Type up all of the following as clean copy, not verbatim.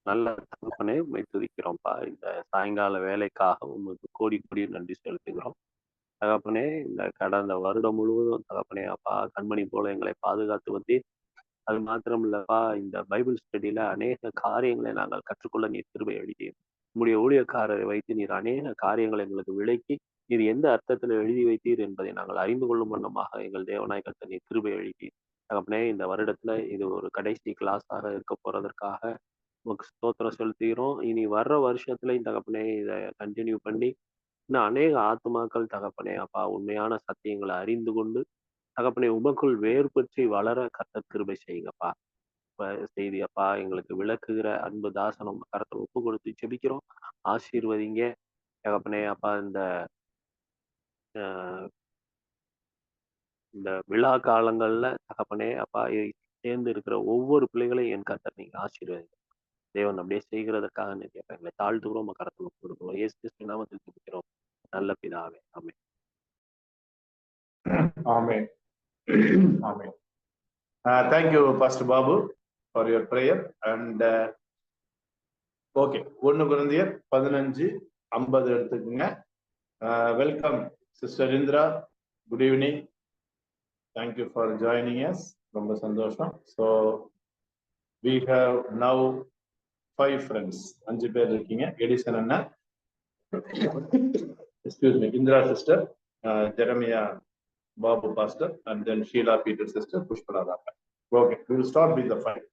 நல்ல தகப்பனே, உம்மை துதிக்கிறோம்ப்பா. இந்த சாயங்கால வேலைக்காக உமக்கு கோடி கோடி நன்றி செலுத்துகிறோம். தகப்பனே, இந்த கடந்த வருடம் முழுவதும் தகப்பனே அப்பா, கண்மணி போல எங்களை பாதுகாத்து வந்தீர். அது மாத்திரம் இல்லப்பா, இந்த பைபிள் ஸ்டடியில அநேக காரியங்களை நாங்கள் கற்றுக்கொள்ள நீர் கிருபை அளித்தீர். உம்முடைய ஊழியக்காரரை வைத்து நீர் அநேக காரியங்களை எங்களுக்கு விளக்கி, நீர் எந்த அர்த்தத்தில் எழுதி வைத்தீர் என்பதை நாங்கள் அறிந்து கொள்ளும் வண்ணமாக எங்கள் தேவனாய் கர்த்தர் நீர் கிருபை அளித்தீர். தகப்பனே, இந்த வருடத்துல இது ஒரு கடைசி கிளாஸாக இருக்க போறதற்காக உமக்கு ஸ்தோத்திரம் செலுத்துகிறோம். இனி வர்ற வருஷத்துலயும் தகப்பனே இதை கண்டினியூ பண்ணி இன்னும் அநேக ஆத்துமாக்கள் தகப்பனே அப்பா உண்மையான சத்தியங்களை அறிந்து கொண்டு தகப்பனே உமக்குள் வேர் பற்றி வளர கர்த்தர் கிருபை செய்யுங்கப்பா. செய்தி அப்பா எங்களுக்கு விளக்குகிற அன்பு தாசனம் கரத்தை ஒப்பு கொடுத்து ஜெபிக்கிறோம். ஆசீர்வதிங்க தகப்பனே அப்பா. இந்த விழா காலங்கள்ல தகப்பனே அப்பா சேர்ந்து இருக்கிற ஒவ்வொரு பிள்ளைகளையும் என் கர்த்தர் நீங்க ஆசீர்வதிங்க. தேவன் அப்படியே செய்கிறதற்காக கேட்பேன். எங்களை தாழ்த்துகிறோம், கரத்துல கொடுக்கிறோம். இயேசு கிறிஸ்து நாமத்தில் ஜெபிக்கிறோம் நல்ல பிதாவே. ஆமென். Amen. Amen. Thank you, Pastor Babu, for your prayer. And okay, 1 Corinthians 15:50 எடுத்துக்கங்க. Welcome, Sister Indra. Good evening. Thank you for joining us. ரொம்ப சந்தோஷம். So we have now 5 friends. 5 பேர் இருக்கீங்க. Edison Anna, excuse me, Indra sister, Jeremiah Babu pastor, and then Sheila Peter sister, Pushpala Raka. Okay, we will start with the 5.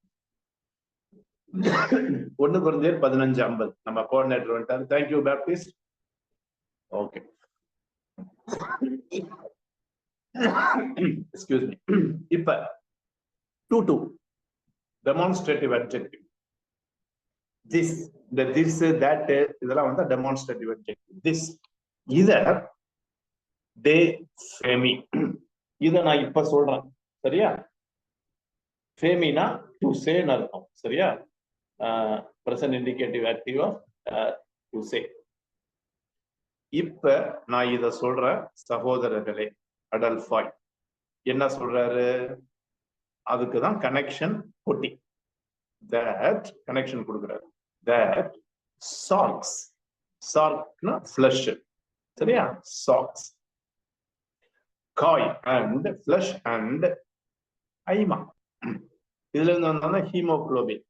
1 Corinthians 15:50 நம்ம coordinator வந்துட்டாரு. Thank you, Baptist. Okay. Excuse me. இப்ப 2 demonstrative adjective. This, the this, that, இதெல்லாம் வந்து demonstrative adjective. This, இத they, femi. இத நான் இப்ப சொல்றேன், சரியா? ஃபேமினா டு சேன்னு அர்த்தம், சரியா? Present indicative active of to say. இப்ப நான் இத சொல்றேன் சகோதரர்களே, அடல்ஃபாய் என்ன சொல்றாரு? அதுக்குதான் கனெக்ஷன் கொட்டி, தட் கனெக்ஷன் கொடுக்குறாரு. தட் சாக்ஸ், சாக்னா ஃபிளஷ், சரியா? சாக்ஸ், காய் அண்ட் ஃபிளஷ் அண்ட் ஐமா. இதுல இருந்து வந்தோம்னா ஹீமோகுளோபின்,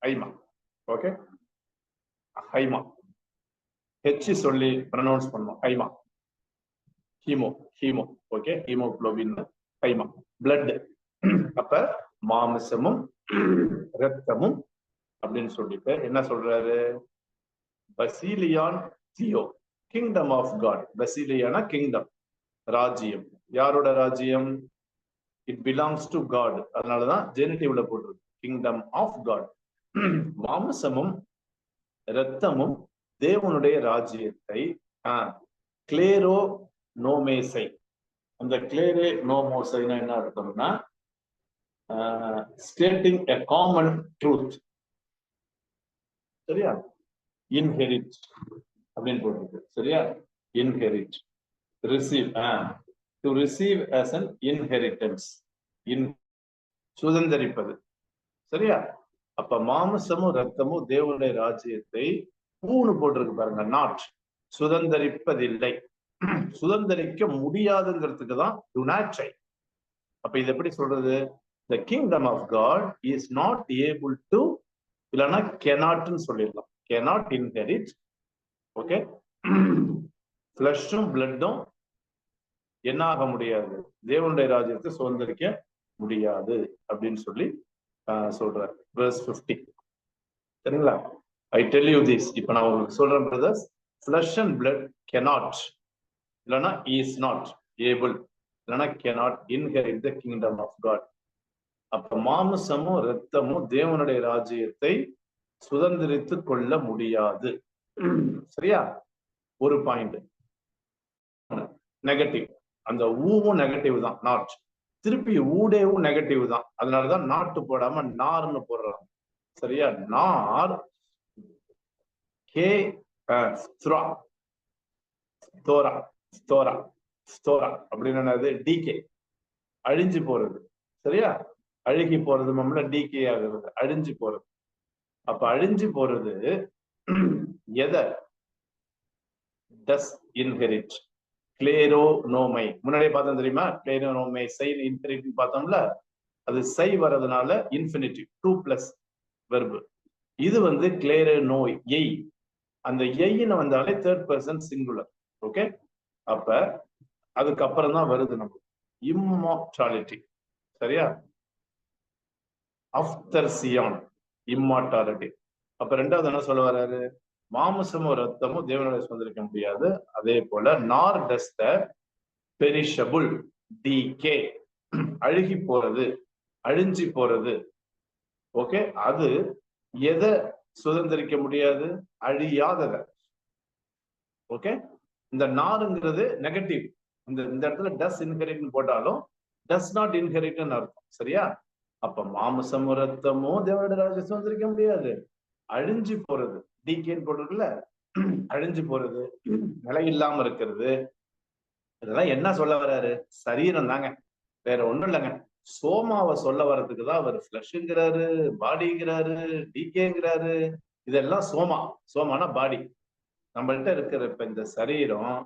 ஐமா. ஓகே, ஹைமா ஹெச் சொல்லி ப்ரொனவுன்ஸ் பண்ணோம். ஹைமா, ஹீமோ, ஹீமோ. ஓகே, ஹீமோகுளோபின், ஹைமா, பிளட். அப்ப மாமிசமும் இரத்தமும் அப்படின்னு சொல்லிட்டு என்ன சொல்றாரு? பசிலியான் தியோ, கிங்டம் ஆஃப் காட். பசிலியானா கிங்டம், ராஜ்யம். யாரோட ராஜ்யம்? It belongs to God. அதனாலதான் ஜெனிட்டிவ்ல போட்டிருக்கு கிங்டம் ஆஃப் காட். மாமிசமும் இரத்தமும் தேவனுடைய ராஜ்யத்தை கிளேரோ நோமேசை. அந்த கிளேரே நோமோசைனா என்ன அர்த்தம்னா ஸ்டேட்டிங் எ காமன் ட்ரூத், சரியா? இன்ஹெரிட் அப்படின்னு போட்டிருக்கு, சரியா? Inherit, receive, to receive as an inheritance, சுதந்தரிப்பது, சரியா? அப்ப மாமிசமும் ரத்தமும் தேவனுடைய ராஜ்யத்தை பூன்னு போட்டிருக்கு பாருங்க, நாட், சுதந்தரிப்பதில்லை, சுதந்தரிக்க முடியாதுங்கிறதுக்கு தான் டு நாட் ட்ரை. அப்ப இது எப்படி சொல்றது? the kingdom of God is not able to, இல்லைன்னா cannot சொல்லிடலாம், cannot inherit. ஓகே, ஃபிளஷும் பிளட்டும் என்ன ஆக முடியாது? தேவனுடைய ராஜ்யத்தை சுதந்திரிக்க முடியாது அப்படின்னு சொல்லி சொல்றார். verse 50, சரிங்களா? I tell you this, இப்ப நான் உங்களுக்கு சொல்றேன் brothers, flesh and blood cannot, இல்லைன்னா is not able, இல்லைன்னா cannot inherit the kingdom of God. அப்ப மாமிசமும் இரத்தமும் தேவனுடைய ராஜ்யத்தை சுதந்திரித்து கொள்ள முடியாது, சரியா? ஒரு பாயிண்ட் நெகட்டிவ். அந்த ஊவும் நெகட்டிவ் தான், நாட். திருப்பி ஊடேவும் நெகட்டிவ் தான், அதனாலதான் நாட்டு போடாம நார்னு போடுறாங்க, சரியா? நார், கே, ஸ்த்ரா, ஸ்தோரா, ஸ்தோரா, ஸ்தோரா அப்படின்னு என்னது? டிகே, அழிஞ்சு போறது, சரியா? அழுகி போறது, நம்மள டிகே ஆகுறது, அழிஞ்சு போறது. அப்ப அழிஞ்சு போறது எதை டஸ் இன்ஹெரிட்? கிளேரோனோமை. முன்னாடியே பார்த்தோம் தெரியுமா? கிளேரோனோமை சை இன்ஹெரிட் பார்த்தோம்ல, அது சை வர்றதுனால இன்ஃபினிட்டிவ் 2+ வெர்பு. இது வந்து கிளேரோனோ எய். அந்த எய்ன்னு வந்தாலே தேர்ட் பர்சன் சிங்குலர். ஓகே, அப்ப அதுக்கப்புறம் தான் வருது நமக்கு இம்மார்டாலிட்டி. சரியா? அப்தர்சியான் இம்மார்டாலிட்டி. அப்ப ரெண்டாவது என்ன சொல்ல வர்றாரு? மாமிசமும் ரத்தமும் தேவனுடைய சுதந்திரிக்க முடியாது. அதே போல நார் டஸ் த பெரிஷபிள் டிகே, அழுகி போறது, அழிஞ்சி போறது. ஓகே, அது எதை சுதந்திரிக்க முடியாது? அழியாதத. ஓகே, இந்த நாருங்கிறது நெகட்டிவ். இந்த இடத்துல டஸ் இன்ஹெரிட் போட்டாலும் டஸ் நாட் இன்ஹெரிட் அர்த்தம். சரியா? அப்ப மாமிசமும் ரத்தமும் தேவனுடைய ராஜ்யத்தை சுதந்திரிக்க முடியாது. அழிஞ்சு போறது, டிகேன்னு போட்டிருக்குல்ல, அழிஞ்சு போறது, நிலை இல்லாம இருக்கிறது. இதெல்லாம் என்ன சொல்ல வர்றாரு? சரீரம் தாங்க, வேற ஒண்ணும் இல்லைங்க. சோமாவை சொல்ல வர்றதுக்கு தான் அவர் ஃபிளஷ்ங்கிறாரு, பாடிங்கிறாரு, டிகேங்கிறாரு. இதெல்லாம் சோமா. சோமானா பாடி. நம்மள்ட்ட இருக்கிற இப்ப இந்த சரீரம்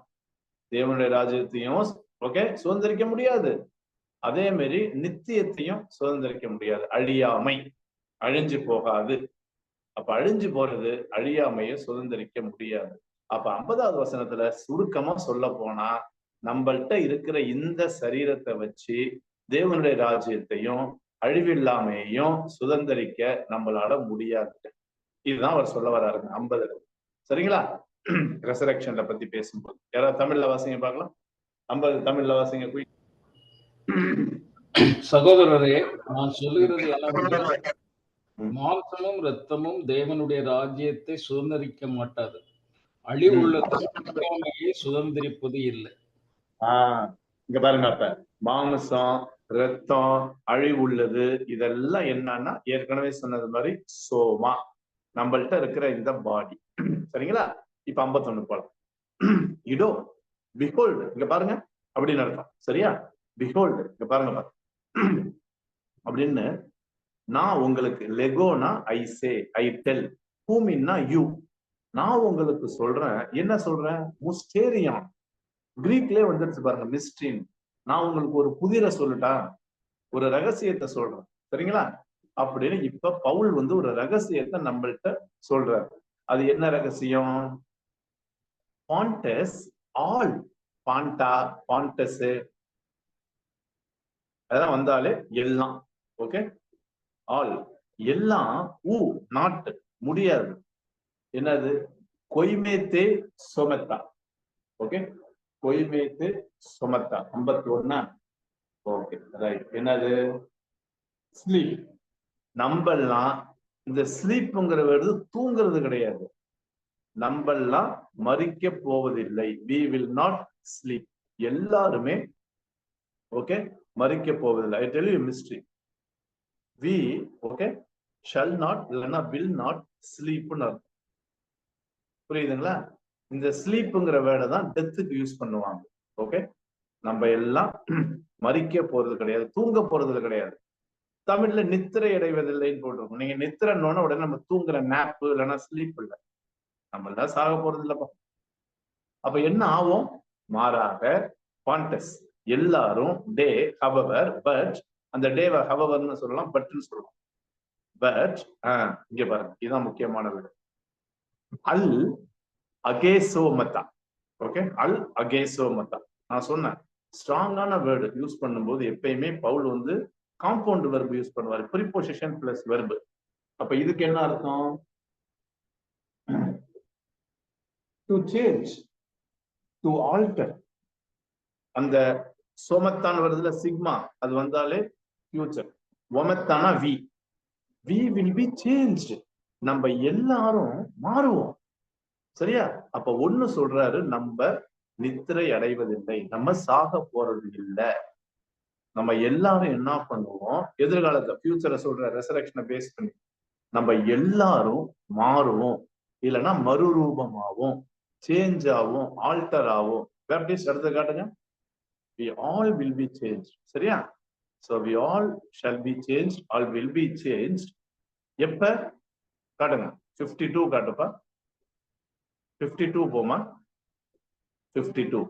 தேவனுடைய ராஜ்யத்தையும் ஓகே சுதந்திரிக்க முடியாது. அதே மாதிரி நித்தியத்தையும் சுதந்திரிக்க முடியாது. அழியாமை, அழிஞ்சு போகாது. அப்ப அழிஞ்சு போறது அழியாமையை சுதந்திரிக்க முடியாது. அப்ப 50வது வசனத்துல சுருக்கமா சொல்ல போனா, நம்மள்ட்ட இருக்கிற இந்த சரீரத்தை வச்சு தேவனுடைய ராஜ்யத்தையும் அழிவில்லாமையையும் சுதந்திரிக்க நம்மளால முடியாது. இதுதான் அவர் சொல்ல வர்றாருங்க 50. சரிங்களா? ரெசரக்ஷன்ல பத்தி பேசும்போது யாராவது தமிழ்ல வாசிங்க பார்க்கலாம். 50 தமிழ்ல வாசிங்க. சகோதரரே, நான் சொல்லுகிறது என்னவென்றால், மாம்சமும் இரத்தமும் தேவனுடைய ராஜ்யத்தை சுதந்திரிக்க மாட்டாது. அழிவுள்ளதை சுதந்திரிப்பது இல்லை. இங்க பாருங்க, அப்ப மாம்சம் ரத்தம் அழிவுள்ளது இதெல்லாம் என்னன்னா ஏற்கனவே சொன்னது மாதிரி சோமா, நம்மள்ட்ட இருக்கிற இந்த பாடி. சரிங்களா? இப்ப 51 போலாம். இதோ பிஹோல்டு, இங்க பாருங்க அப்படின்னு அர்த்தம். சரியா? பிஹோல்டு, இங்க பாருங்க அப்படின்னு நான் உங்களுக்கு, லெகோனா ஐ சே, ஐ டெல், ஹூமின்னா யூ, நான் உங்களுக்கு சொல்றேன். என்ன சொல்றேன்? முஸ்டேரியான். கிரீக்லயே வந்துருச்சு பாருங்க, மிஸ்ட்ரின். நான் உங்களுக்கு ஒரு புதிரை சொல்லட்டா, ஒரு ரகசியத்தை சொல்றேன். சரிங்களா? அப்படின்னு இப்ப பவுல் வந்து ஒரு ரகசியத்தை நம்மள்ட்ட சொல்றாரு. அது என்ன ரகசியம்? பாண்டஸ் ஆல், பாண்டா பாண்டஸ் அதெல்லாம் வந்தாலே எல்லாம். ஓகே, ஆல் எல்லாம், ஊ நாட் முடியாது. என்னது? கொய்மேத்தே சொமத்தா. ஓகே, கொய்மேத்தே சொமத்தா 51. Okay, right. என்னது? ஸ்லீப். நம்பெல்லாம் இந்த ஸ்லீப்ங்கிற வேர்டு தூங்குறது கிடையாது. நம்பெல்லாம் மறிக்க போவதில்லை. we will not sleep. எல்லாருமே ஓகே மறிக்க போவதில்லை. I tell you a mystery. we okay shall not இல்லைன்னா will not sleep. புரியுதுங்களா? இந்த ஸ்லீப்ங்கிற வேர்டை தான் டெத்துக்கு யூஸ் பண்ணுவாங்க. ஓகே, நம்ம எல்லாம் மறிக்க போறது கிடையாது, தூங்க போறது கிடையாது. தமிழ்ல நித்திரை அடைவதில்லைன்னு போட்டிருக்கோம். நீங்க நித்திரன்னு உடனே நம்ம தூங்குற நேப்பு இல்லைன்னா ஸ்லீப் இல்லை. நம்ம எல்லாம் சாக போறது இல்லப்பா. அப்ப என்ன ஆகும்? மாறாக பாண்டஸ் எல்லாரும், டே ஹவவர் பட், அந்த டேவை ஹவவர்னு சொல்லலாம், பட்னு சொல்லலாம். பட் இங்க பாருங்க, இதுதான் முக்கியமான வேர்டு. அல் அகேசோமத்தா. ஓகே, அல் அகேசோமத்தா. நான் சொன்னேன், ஸ்ட்ராங்கான வேர்டு யூஸ் பண்ணும்போது எப்பயுமே பவுல் வந்து காம்பவுண்ட் வெர்பு யூஸ் பண்ணுவாரு, ப்ரீபோசிஷன் பிளஸ் வெர்பு. அப்ப இதுக்கு என்ன அர்த்தம்? To change, to alter. அந்த சோமத்தான் வருதுல சிக்மா, அது வந்தாலே ஃபியூச்சர். ஒமத்தானா we, we will be changed. நம்ம எல்லாரும் மாறுவோம். சரியா? அப்ப ஒண்ணு சொல்றாரு, நம்ம நித்திரை அடைவதில்லை, நம்ம சாக போறது இல்லை. நம்ம எல்லாரும் என்ன பண்ணுவோம்? எதிர்காலத்தை, ஃபியூச்சரை சொல்ற ரெசரக்ஷனை பேஸ் பண்ணி நம்ம எல்லாரும் மாறுவோம், இல்லைன்னா மறுரூபமாவும், சேஞ்ச் ஆகும், ஆல்டர் ஆகும். பேப்டிஸ்ட் அடுத்து காட்டுங்க. we all will be changed. சரியா? so we all shall be changed, all will be changed. எப்ப? காட்டுங்க. 52 காட்டுப்பா. 52 போமா. 52.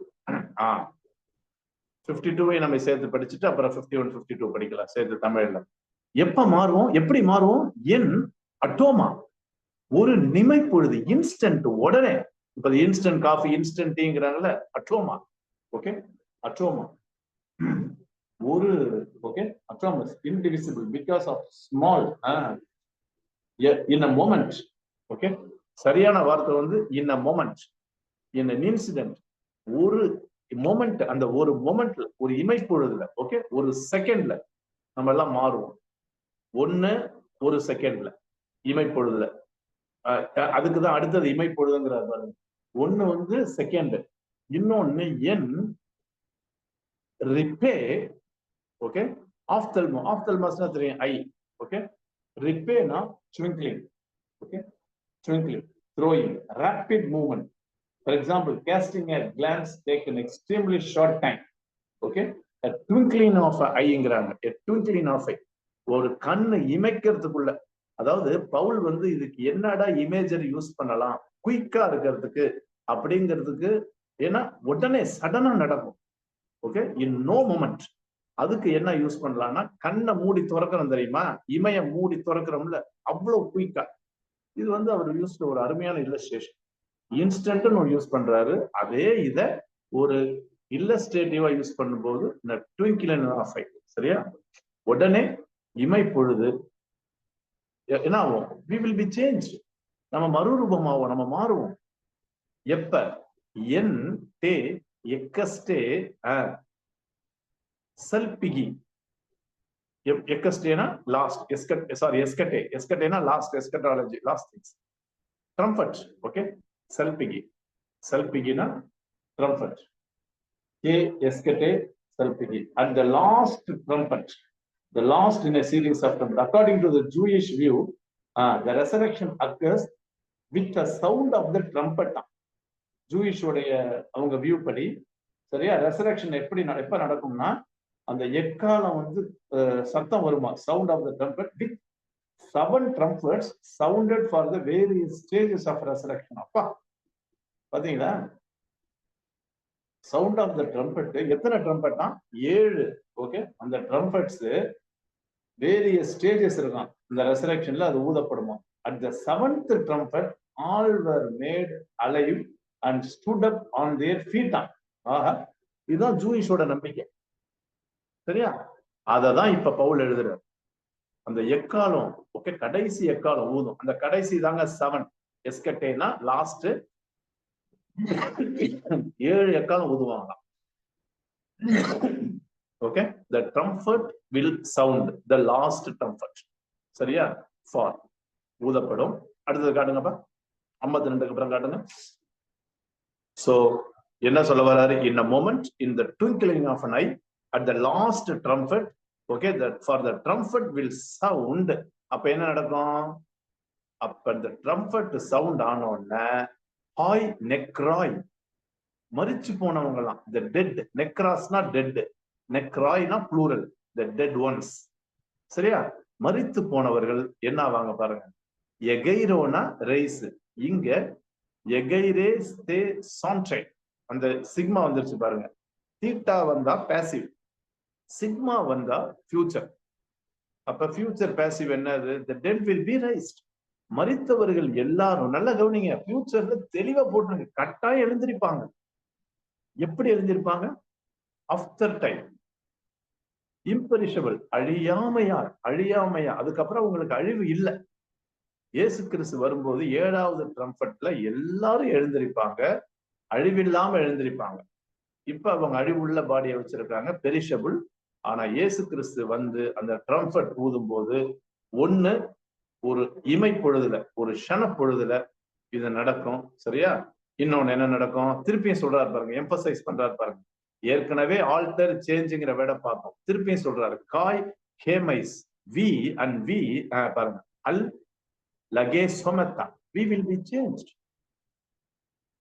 52 நம்ம சேர்த்து படிச்சுட்டு அப்புறம் 51, 52 படிக்கலாம் சேர்த்து தமிழ்ல. எப்ப மாறுவோம்? எப்படி மாறுவோம்? என் அட்டோமா, ஒரு நிமை பொழுது, இன்ஸ்டன்ட், உடனே. இப்ப இன்ஸ்டன்ட் காஃபி, இன்ஸ்டன்ட் டீங்கிறாங்கல்ல, அட்டோமா. ஓகே, அட்டோமா ஒரு, ஓகே, அட்டோமஸ் indivisible because of small, in a moment. Okay, சரியான வார்த்தை வந்து in a moment, in an incident, ஒரு மொமெண்ட். அந்த ஒரு மொமெண்ட்ல, ஒரு இமைப்பொழுதுல, ஓகே, ஒரு செகண்ட்ல நம்ம எல்லாம் மாறுவோம். ஒரு செகண்ட்ல, இமைப்பொழுதுல. அதுக்குதான் அடுத்தது இமைப்பொழுதுங்கிறார் பாருங்க. ஒண்ணு வந்து செகண்ட், இன்னொன்னு என் ரிப்பே. ஓகே, ஆப்தல்மாஸ்னா தெரியும், ஐ. ஓகே, ரிப்பேனா twinkling. Okay, twinkling, throwing, rapid movement. For example, casting a glance take an extremely short time. Okay, a twinkling of an eye-ங்கறாங்க. A twinkling of eye, ஒரு கண்ணு இமைக்கிறதுக்குள்ள. அதாவது பவுல் வந்து இதுக்கு என்னடா இமேஜரி யூஸ் பண்ணலாம் குயிக்கா இருக்கிறதுக்கு அப்படிங்கிறதுக்கு, ஏன்னா உடனே சடனா நடக்கும். Okay, in no moment. அதுக்கு என்ன யூஸ் பண்ணலாம்னா, கண்ணை மூடி திறக்கிறோம் தெரியுமா, இமைய மூடி திறக்கிறோம்ல, அவ்வளவு குயிக்கா. இது வந்து அவர் யூஸ் ஒரு அருமையான இல்லஸ்ட்ரேஷன். இன்ஸ்டன்ட் யூஸ் பண்றாரு. அதே இத ஒரு இல்லஸ்ட்ரேட்டிவா யூஸ் பண்ணும்போது ட்விங்கிளிங் ஆஃப் ஐ, சரியா, உடனே இமை பொழுது என்ன ஆகும்? we will be changed. நம்ம மறுரூபமாவோம், நம்ம மாறுவோம். எப்ப? என் டே எக்கஸ்டே செல்பிகி. எக்கஸ்டேனா லாஸ்ட், எஸ்கட்டேனா last, eschatology, last things. Trumpet. Okay, செல்பிகி. செல்பிகினா trumpet. Escate, Salpigi. At the last trumpet, the last in a series of trumpet. According to the Jewish view, the resurrection occurs with the sound of the trumpet. Jewish அவங்க view படி, சரியா, resurrection எப்ப நடக்கும்னா, அந்த எக்காலம் வந்து சத்தம் வருமா, sound of the trumpet, with 7 trumpets sounded for the various stages of resurrection. அப்பா பாத்தீங்களா, சவுண்ட் ஆஃப் த ட்ரம்பட். எத்தனை ட்ரம்பட்னா? 7. ஓகே, அந்த ட்ரம்பட்ஸ் வேரியஸ் ஸ்டேஜஸ் இருக்கும் இந்த ரெசரக்ஷன்ல, அது ஊதப்படுமா. At the 7th trumpet all were made alive and stood up on their feet. ஆஹா, இதுதான் ஜூயிஷோட நம்பிக்கை, சரியா. அததான் இப்ப பவுல் எழுதுறார். அந்த எக்காலம், ஓகே, கடைசி எக்காலம் ஊதும். அந்த கடைசி தாங்க 7. எஸ்கட்டேனா லாஸ்ட். 7 எக்காலம் ஊதுவாங்களாம். Okay, the trumpet will sound, the last trumpet, சரியா, for ஊதப்படும். அடுத்தது காட்டுங்கப்பா, 52க்கு அப்புறம் காட்டுங்க. சோ என்ன சொல்ல வராரு? in a moment, in the twinkling of an eye, at the last trumpet, okay, that for the trumpet will sound. அப்ப என்ன நடக்கும்? அப்ப the trumpet sound ஆனோன்னா, ஹாய் நெக்ராய், மரிச்சு போனவங்கலாம், the dead. நெக்ராஸ்னா டெட், நெக்ராய்னா ப்ளூரல், the dead ones, சரியா. மரித்து போனவர்கள் என்ன ஆவாங்க பாருங்க. எகைரோனா ரைஸ், இங்க எகைரே ஸ்தே சான்ட்ரை, அந்த சிக்மா வந்துருச்சு பாருங்க. தீட்டா வந்தா பாசிவ், சிக்மா வந்தா ஃபியூச்சர். அப்ப ஃபியூச்சர் பாசிவ் என்னது? the dead will be raised. மரித்தவர்கள் எல்லாரும், நல்லா கவனிங்க, ஃபியூச்சர்ல தெளிவா போட்டுருங்க, கட்டாயம் எழுந்திருப்பாங்க. எப்படி எழுந்திருப்பாங்க? ஆஃப்டர் டைம், இம்பெரிஷபிள், அழியாமையா. அதுக்கப்புறம் உங்களுக்கு அழிவு இல்லை. இயேசு கிறிஸ்து வரும்போது 7வது ட்ரம்பட்ல எல்லாரும் எழுந்திருப்பாங்க, அழிவில்லாம எழுந்திருப்பாங்க. இப்ப அவங்க அழிவுள்ள பாடியை வச்சிருக்காங்க, பெரிஷபிள். ஆனா இயேசு கிறிஸ்து வந்து அந்த ட்ரம்பட் ஊதும் போது, ஒண்ணு ஒரு இமை பொழுதுல, ஒரு க்ஷண பொழுதுல இது நடக்கும், சரியா. இன்னொன்னு என்ன நடக்கும்? திருப்பியும் சொல்றாரு பாருங்க, எம்பசைஸ் பண்றாரு பாருங்க. ஏற்கனவே ஆல்டர் சேஞ்சுங்கிற வேட பார்ப்போம், திருப்பியும் சொல்றாரு. காய் ஹேமைஸ், வி அண்ட் வி பாருங்க, அல் லகே சொமத்தா, வி வில் பி சேஞ்ச்ட்.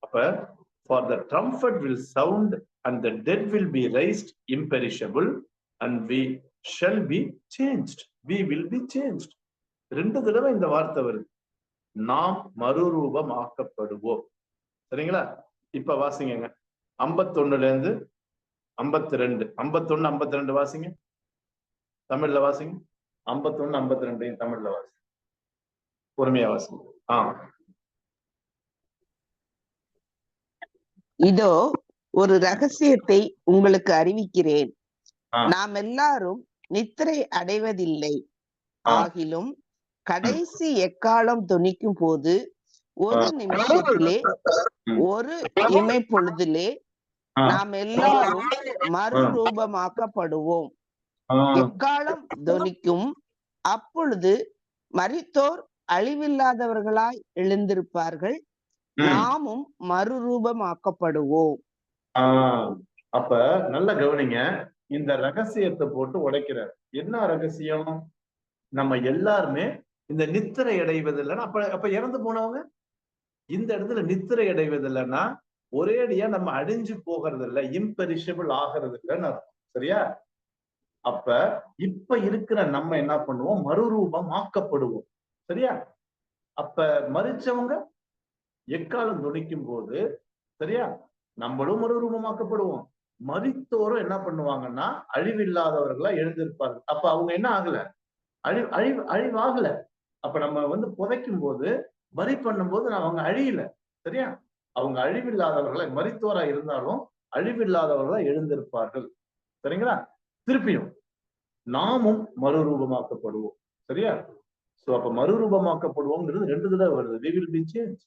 அப்ப for the trumpet will sound and the dead will be raised imperishable and we shall be changed. We will be changed. 2 தடவை இந்த வார்த்தை வருது. நாம் மறுரூபமாக்கப்படுவோம். சரிங்களா? இப்ப வாசிங்க 51ல இருந்து 52. 51, 52 வாசிங்க. தமிழ்ல வாசிங்க. 51, 52 தமிழ்ல வாசிங்க. பொறுமையா வாசிங்க. இதோ ஒரு ரகசியத்தை உங்களுக்கு அறிவிக்கிறேன். நாம் எல்லாரும் நித்திரை அடைவதில்லை. ஆகிலும் கடைசி எக்காலம் தொனிக்கும் போது ஒரு நிமிஷத்திலே, ஒரு இமை பொழுதிலே நாம் எல்லாரும் மறுரூபமாக்கப்படுவோம். எக்காலம் தொனிக்கும், அப்பொழுது மரித்தோர் அழிவில்லாதவர்களாய் எழுந்திருப்பார்கள், நாமும் மறுரூபமாக்கப்படுவோம். அப்ப நல்ல கவனிங்க, இந்த ரகசியத்தை போட்டு உடைக்கிறார். என்ன ரகசியம்? நம்ம எல்லாருமே இந்த நித்திரை அடைவதில்லைன்னா, அப்ப இறந்து போனவங்க இந்த இடத்துல நித்திரை அடைவதில்லைன்னா ஒரேடியா நம்ம அழிஞ்சு போகிறது இல்லை, இம்பெரிஷபிள் ஆகிறது இல்லைன்னு அர்த்தம். சரியா? அப்ப இப்ப இருக்கிற நம்ம என்ன பண்ணுவோம்? மறுரூபமாக்கப்படுவோம். சரியா? அப்ப மரிச்சவங்க எக்காலம் துணிக்கும் போது, சரியா, நம்மளும் மறுரூபமாக்கப்படுவோம். மரித்தோரும் என்ன பண்ணுவாங்கன்னா அழிவில்லாதவர்களா எழுந்திருப்பார்கள். அப்ப அவங்க என்ன ஆகல? அழிவாகல. அப்ப நம்ம புதைக்கும் போது, மறி பண்ணும் போது அவங்க அழியல. சரியா? அவங்க அழிவில்லாதவர்களை, மரித்தோரா இருந்தாலும் அழிவில்லாதவர்களா எழுந்திருப்பார்கள். சரிங்களா? திருப்பியும் நாமும் மறுரூபமாக்கப்படுவோம். சரியா? சோ அப்ப மறுரூபமாக்கப்படுவோம்ங்கிறது 2 தடவை வருது. We will be changed.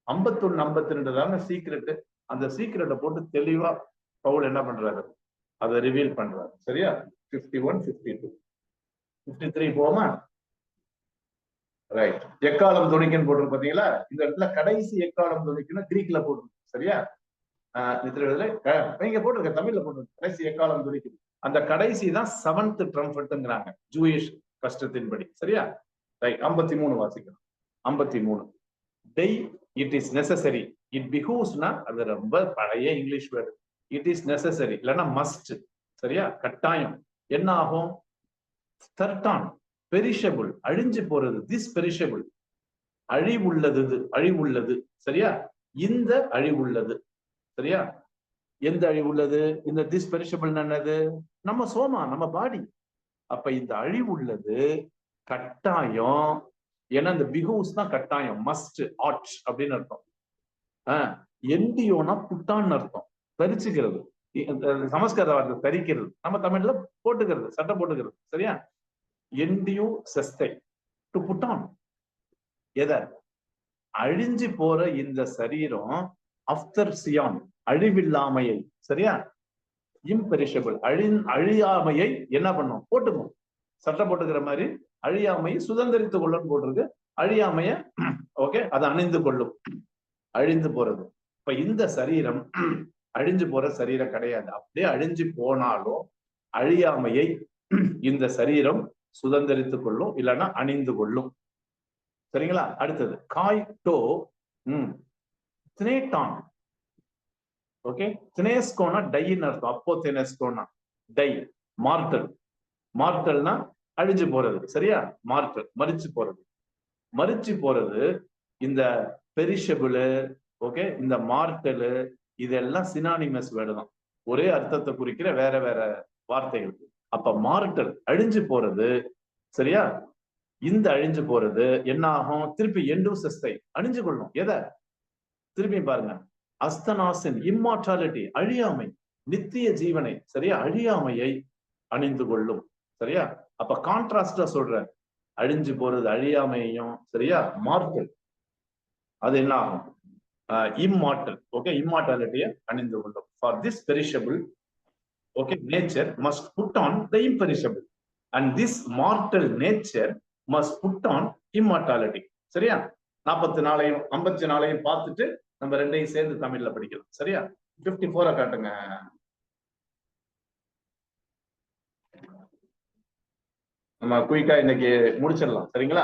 51, 52 தாங்க சீக்ரெட். அந்த சீக்ரெட்டை போட்டு தெளிவா பவுல் என்ன பண்றாரு? அதை ரிவீல் பண்றாரு. சரியா? 51, 52, 53 போமா? ரைட். எக்காலம் துணிக்குன்னு போட்டு பாத்தீங்களா? இந்த இடத்துல கடைசி எக்காலம் துணிக்குன்னு கிரீக்ல போட்டு. சரியா? இங்க போட்டிருக்க, தமிழ்ல போட்டிருக்க கடைசி எக்காலம் துணிக்கு. அந்த கடைசி தான் 7th ட்ரம்பட்ங்கிறாங்க ஜூயிஷ் கஷ்டத்தின்படி. சரியா? ரைட். 53 வாசிக்கணும். 53. டை இட் இஸ் நெசசரி. இட் பிஹூவ்ஸ்னா அது ரொம்ப பழைய English word. It is necessary இல்லைன்னா மஸ்ட். சரியா? கட்டாயம். என்ன ஆகும்? சர்டான், பெரிஷபிள், அழிஞ்சு போறது. திஸ் பெரிஷபிள், அழிவுள்ளது, அழிவுள்ளது. சரியா? இந்த அழிவுள்ளது. சரியா? எந்த அழிவுள்ளது? இந்த திஸ் பெரிஷபிள் என்னது? நம்ம சோமா, நம்ம பாடி. அப்ப இந்த அழிவுள்ளது கட்டாயம். ஏன்னா இந்த பிஹூஸ் தான் கட்டாயம், மஸ்ட், ஆட் அப்படின்னு அர்த்தம். என்டியோனா புட்டான்னு அர்த்தம், தரிச்சுக்கிறது. சமஸ்கிருத வார்த்தை தரிக்கிறது, நம்ம தமிழ்ல போட்டுக்கிறது, சட்டை போட்டுக்கிறது. சரியா? என்டியூ செஸ்தை, டு புட்டான். எதை? அழிஞ்சு போற இந்த சரீரம், அஃப்தர் சியான், அழிவில்லாமையை. சரியா? இம்பெரிஷபிள், அழியாமையை என்ன பண்ணும்? போட்டுக்கும். சட்டை போட்டுக்கிற மாதிரி அழியாமையை சுதந்திரித்துக் கொள்ளும் போட்டிருக்கு. அழியாமைய ஓகே, அதை அணிந்து கொள்ளும். அழிந்து போறது. இப்ப இந்த சரீரம் அழிஞ்சு போற சரீரம் கிடையாது. அப்படியே அழிஞ்சு போனாலும் அழியாமையை இந்த சரீரம் சுதந்திரித்துக் கொள்ளும், இல்லைன்னா அணிந்து கொள்ளும். சரிங்களா? அடுத்தது காய்டோ தினேட்டான். ஓகே, தினேஸ்கோனா டைன்னு அர்த்தம். அப்போ தினேஸ்கோனா டை, மார்டல். மார்டல்னா அழிஞ்சு போறது. சரியா? மார்டல், மரிச்சு போறது. மரிச்சு போறது இந்த பெரிஷபிள், ஓகே, இந்த மார்டல், இதெல்லாம் சினானிமஸ் வேர்டு தான், ஒரே அர்த்தத்தை குறிக்கிற வேற வேற வார்த்தைகள். அப்ப மார்டல் அழிஞ்சு போறது. சரியா? இந்த அழிஞ்சு போறது என்ன ஆகும்? திருப்பி எண்டூசஸ்தை அணிஞ்சு கொள்ளும். எதை? திருப்பி பாருங்க, அஸ்தனாசின், இம்மார்டாலிட்டி, அழியாமை, நித்திய ஜீவனை. சரியா? அழியாமையை அணிந்து கொள்ளும். சரியா? அப்ப கான்ட்ராஸ்டா சொல்ற, அழிஞ்சு போறது அழியாமையும், சரியா, மார்டல் அது என்ன ஆகும்? இம்மார்டல். ஓகே, இம்மார்டாலிட்டியை அணிந்து கொள்ளும். For this perishable, okay, nature must put on the imperishable, and this mortal nature must put on immortality. சரியா? 44 54 பார்த்துட்டு நம்ம ரெண்டையும் சேர்ந்து தமிழ்ல படிக்கலாம். சரியா? 54 காட்டுங்க. நம்ம குயிக்கா இன்னைக்கு முடிச்சிடலாம். சரிங்களா?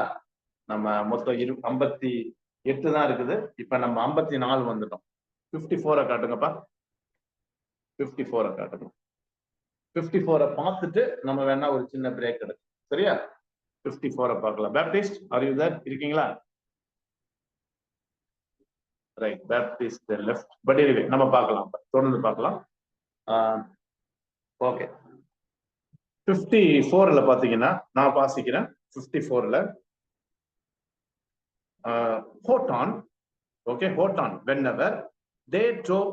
நம்ம மொத்தம் 58 தான் இருக்குது. இப்ப நம்ம 54 வந்துட்டோம். 54 காட்டுங்கப்பா. 54 காட்டுங்க. 54 பார்த்துட்டு நம்ம வேணா ஒரு சின்ன பிரேக் எடுக்கும். சரியா? 54 பார்க்கலாம். Baptist, are you there? இருக்கீங்களா? Right, Baptist left. But anyway நம்ம பார்க்கலாம், தொடர்ந்து பார்க்கலாம். ஓகே, 54ல பாத்தீங்கன்னா நான் வாசிக்கிறேன். 54ல ஹோட்டான், ஓகே, ஹோட்டான் whenever they drove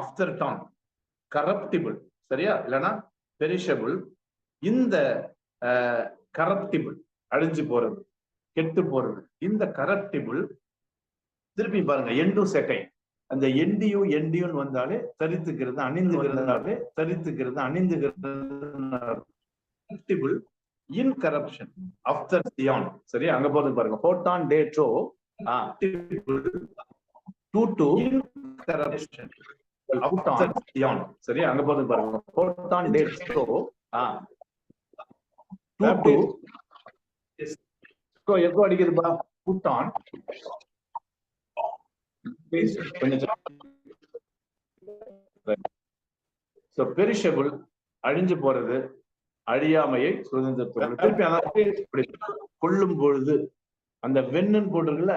after town corruptible, சரியா, இல்லனா perishable, இந்த கரப்டிபிள் அழிஞ்சு போறது, கெட்டு போறது, இந்த கரப்டிபிள் திருப்பி பாருங்க, எண்டு செகை, அந்த எண்டியும் வந்தாலே தரித்துக்கிறது, அணிந்துகிறதாலே தரித்துக்கிறது, அணிந்துகிறது, இன் கரப்ஷன் ஆஃப்டர் தியான், சரியா, அங்க போறது பாருங்க, ஹோட்டான் டே ட்ரோ டு இன் கரப்ஷன் ஆஃப்டர் தியான், சரியா, அங்க போறது பாருங்க, ஹோட்டான் டே ட்ரோ எக்கோ அடிக்குதுப்பா, புட்டான் பெரிஷபிள் அழிஞ்சு போறது, அழியாமையை சுதந்திரத்தோடு திருப்பி கொள்ளும் பொழுது, அந்த வெண்ணன் போடுறதுல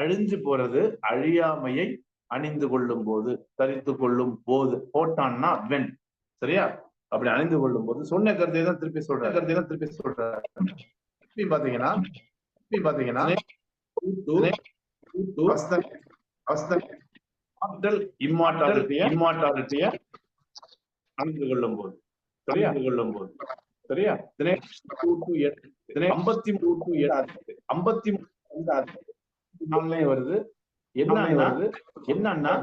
அழிஞ்சு போறது, அழியாமையை அணிந்து கொள்ளும் போது, தரித்து கொள்ளும் போது, போட்டான்னா வெண், சரியா, அப்படி அணிந்து கொள்ளும் போது சொன்ன கருத்தை தான் திருப்பி சொல்றேன், திருப்பி பாத்தீங்கன்னா இம்மார்டாலிட்டிய அணிந்து கொள்ளும் போது, சரியா, சரியா, 53 வருது. என்னன்னா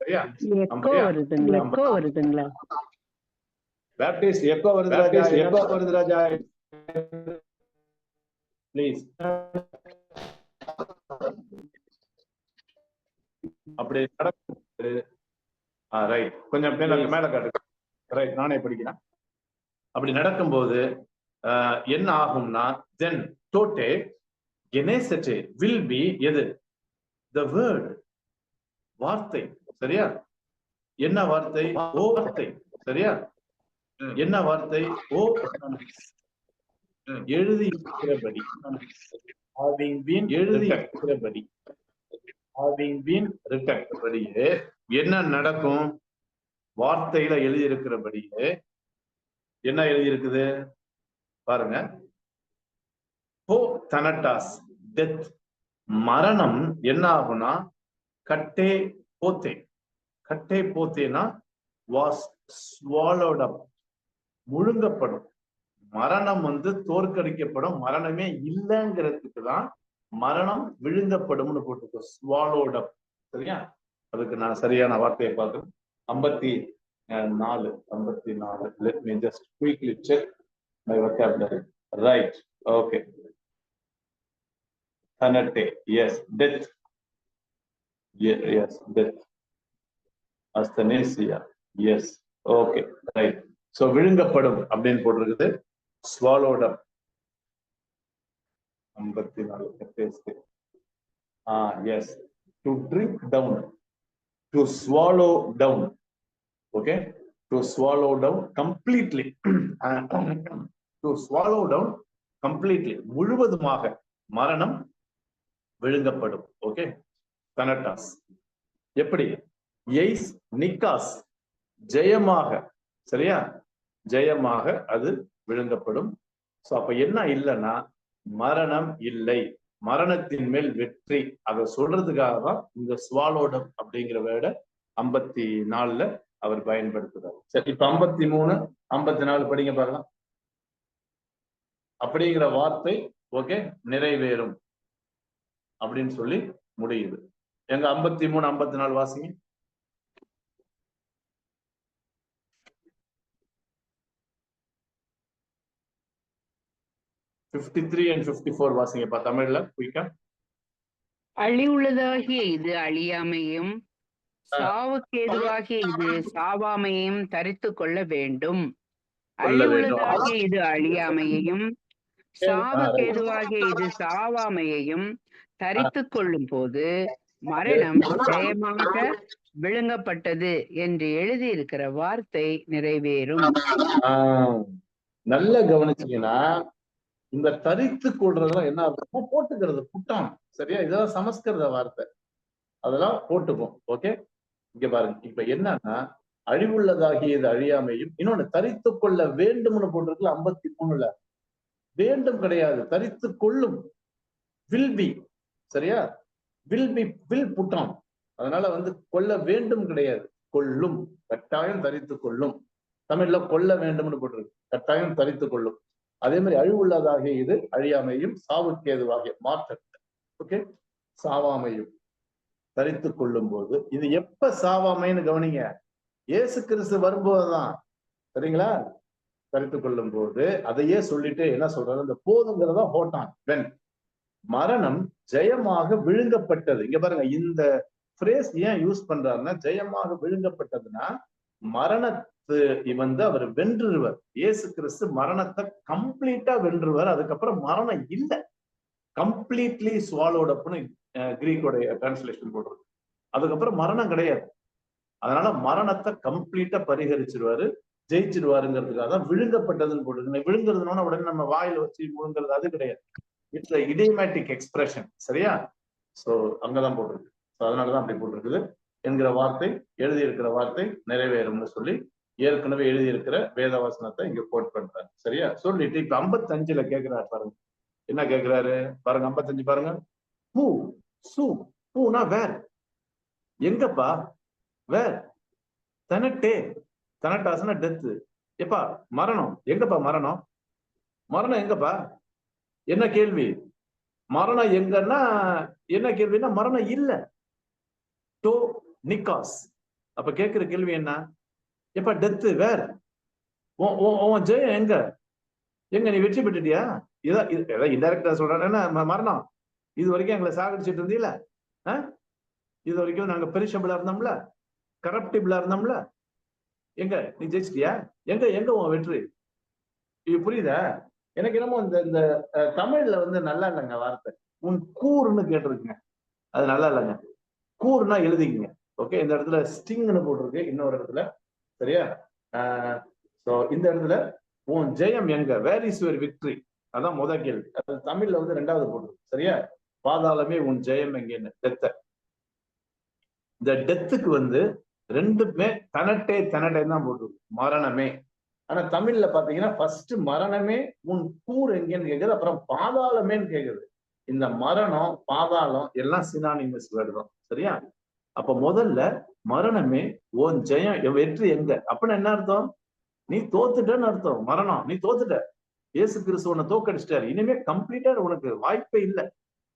சரியா, வருதுங்களா? பேப்டிஸ்ட் எக்கோ வருது ராஜா, ப்ளீஸ். அப்படி நடக்குது, ரைட், கொஞ்சம் மேல காட்டு, ரைட், நானே படிக்கிறேன். அப்படி நடக்கும்போது என்ன ஆகும்னா, தென் டோட்டே கெனேசெட்டே வில் பி எது, the word, வார்த்தை, சரியா, என்ன வார்த்தை, ஓ வார்த்தை, சரியா, என்ன வார்த்தை, ஓ எழுதி இருக்கிறபடி, எழுதி இருக்கிறபடி, என்ன நடக்கும், வார்த்தையில எழுதி இருக்கிறபடியே என்ன எழுதி இருக்குது பாருங்க, ஹோ தனட்டாஸ் டெத், மரணம் என்ன ஆகும்னா, கட்டே போத்தேனா வாஸ் ஸ்வாலோட் அப், முழுங்கப்படும், மரணம் தோற்கடிக்கப்படும், மரணமே இல்லைங்கிறதுக்கு தான் மரணம் விழுங்கப்படும்னு போட்டுக்கோ, ஸ்வாலோட் அப், சரியா, அதுக்கு நான் சரியான வார்த்தையை பார்க்கிறேன். 54 let me just quickly check my vocabulary, right, okay, thanate, yes, death, yes, death, asthanasia, yes, okay, right, so விழுங்கப்படும் அப்படின்னு போட்டிருக்குது, swallowed up. 54 yes, to drink down, to swallow down, okay, to swallow down completely, to swallow down completely, முழுவதுமாக மரணம் விழுங்கப்படும், okay, தனட்டாஸ். எப்படி, எய்ஸ் நிக்காஸ், ஜெயமாக, சரியா, ஜெயமாக அது விழுங்கப்படும். So அப்ப என்ன இல்லைன்னா, மரணம் இல்லை, மரணத்தின் மேல் வெற்றி, அதை சொல்றதுக்காக தான் இந்த ஸ்வாலோடம் அப்படிங்கிற வேர்டை 54ல அவர் பயன்படுத்துறாரு. சரி, இப்ப 53, 54 படிங்க பார்க்கலாம். அப்படிங்கிற வார்த்தை, ஓகே, நிறைவேறும் அப்படின்னு சொல்லி முடியுது. எங்க 53, 54 வாசிங்க. 53 and 54 வாசிங்கப்பா தமிழ்ல குயிக்கா. அழிவுள்ளதாகிய இது அழியாமையும், சாவுக்கேதுவாகிய இது சாவாமையும் தரித்து கொள்ள வேண்டும். அழிவுள்ளதாகிய இது அழியாமையையும், சாவுக்கேதுவாகிய இது சாவாமையையும் தரித்து கொள்ளும் போது மரணம் ஜெயமாக விழுங்கப்பட்டது என்று எழுதியிருக்கிற வார்த்தை நிறைவேறும். நல்ல கவனிச்சீங்கன்னா, இந்த தரித்து கொள்றதுலாம் என்ன அர்த்தம்? போட்டுக்கிறது, புட்டான். சரியா? இதெல்லாம் சமஸ்கிருத வார்த்தை, அதெல்லாம் போட்டுக்கும். ஓகே, இங்க பாருங்க. இப்ப என்னன்னா, அழிவுள்ளதாகியது அழியாமையும், இன்னொன்னு தரித்து கொள்ள வேண்டும்னு போட்டிருக்குல்ல 53ல. வேண்டும் கிடையாது, தரித்து கொள்ளும், வில் பி. சரியா? வில் பி, வில் புட்டான். அதனால கொள்ள வேண்டும் கிடையாது, கொள்ளும், கட்டாயம் தரித்து கொள்ளும். தமிழ்ல கொள்ள வேண்டும்னு போட்டிருக்கு, கட்டாயம் தரித்து கொள்ளும். அதே மாதிரி அழிவுள்ளதாகிய இது அழியாமையும் சாவுக்கேதுவாகிய மாற்றம். ஓகே, சாவாமையும் தரித்து கொள்ளும் போது, இது எப்ப சாவாமைன்னு கவனிங்க, இயேசு கிறிஸ்து வரும்போதுதான். சரிங்களா? தரித்து கொள்ளும் போது அதையே சொல்லிட்டு என்ன சொல்றாரு, இந்த போதுங்கிறதா ஹோட்டான், வென் மரணம் ஜெயமாக விழுங்கப்பட்டது. இங்க பாருங்க, இந்த பிரேஸ் ஏன் யூஸ் பண்றாருன்னா, ஜெயமாக விழுங்கப்பட்டதுன்னா மரணத்து அவர் வென்றுவர். இயேசு கிறிஸ்து மரணத்தை கம்ப்ளீட்டா வென்றுவர். அதுக்கப்புறம் மரணம் இல்லை, கம்ப்ளீட்லி ஸ்வாலோட் அப்னு கிரீக்கோடைய டிரான்ஸ்லேஷன் போடுறது. அதுக்கப்புறம் மரணம் கிடையாது. அதனால மரணத்தை கம்ப்ளீட்டா பரிகரிச்சிருவாரு, ஜெயிச்சிருவாருங்கிறதுக்காக தான் விழுங்கப்பட்டதுன்னு போட்டுருக்கு. விழுங்குறதுனா உடனே நம்ம வாயில வச்சு விழுங்குறது அது கிடையாது. It's idiomatic expression. சரியா? சோ அங்கதான் போட்டிருக்கு. அதனாலதான் அப்படி போட்டிருக்குது என்கிற வார்த்தை, எழுதியிருக்கிற வார்த்தை நிறைவேறும்னு சொல்லி ஏற்கனவே எழுதியிருக்கிற வேதவசனத்தை இங்க கோட் பண்றாரு. சரியா? சொல்லிட்டு இப்ப 55ல கேட்கிறாரு பாருங்க, என்ன கேட்கிறாரு பாருங்க. 55 பாருங்க. பூ சூ, பூனா வேர், எங்கப்பா வேர், தனட்டே, தனட்டாசுனா டெத்து. எப்பா மரணம், எங்கப்பா மரணம், மரணம் எங்கப்பா? என்ன கேள்வி? மரணம் எங்கன்னா என்ன கேள்வின்னா, மரணம் இல்ல, டோ நிக்காஸ். அப்ப கேட்கிற கேள்வி என்ன? எப்ப டெத்து வேர், ஜெயம் எங்க, எங்க நீ வெற்றி பெற்றுட்டியா? இதான் இன்டைரக்டா சொல்றேன்னா, மரணம் இது வரைக்கும் எங்களை சாகடிச்சிட்டு இருந்தீல, இது வரைக்கும் நாங்க பெரிஷபிளா இருந்தோம்ல, கரப்டிபிளா இருந்தோம்ல, எங்க நீ ஜெயிச்சிட்டியா? எங்க எங்க உன் வெற்றி? இது புரியுதா? எனக்கு என்னமோ இந்த தமிழ்ல நல்லா இல்லைங்க வார்த்தை, உன் கூறுன்னு கேட்டிருக்குங்க, அது நல்லா இல்லைங்க. கூறுனா எழுதிக்கங்க. ஓகே, இந்த இடத்துல ஸ்டிங்னு போட்டிருக்கு இன்னொரு இடத்துல. சரியா? சோ இந்த இடத்துல உன் ஜெயம் எங்க, வேர் இஸ் யுவர் விக்டரி, அதான் முதல் கேள்வி. அது தமிழ்ல ரெண்டாவது போட்டிருக்கு. சரியா? பாதாளமே உன் ஜெயம் எங்கன்னு, டெத்த. இந்த டெத்துக்கு ரெண்டுமே தனட்டே தனட்டே தான் போட்டிருக்கு, மரணமே. ஆனா தமிழ்ல பாத்தீங்கன்னா ஃபர்ஸ்ட் மரணமே உன் கூர் எங்கன்னு கேக்குது, அப்புறம் பாதாளமேன்னு கேக்குது. இந்த மரணம் பாதாளம் எல்லாம் சினானிமஸ் வேர்டு தான். சரியா? அப்ப முதல்ல மரணமே உன் ஜெயம், வெற்றி எங்க அப்படின்னு என்ன அர்த்தம்? நீ தோத்துட்டன்னு அர்த்தம். மரணம் நீ தோத்துட்ட, இயேசு கிறிஸ்து உன்னை தோக்கடிச்சிட்டாரு, இனிமே கம்ப்ளீட்டா உனக்கு வாய்ப்பே இல்லை.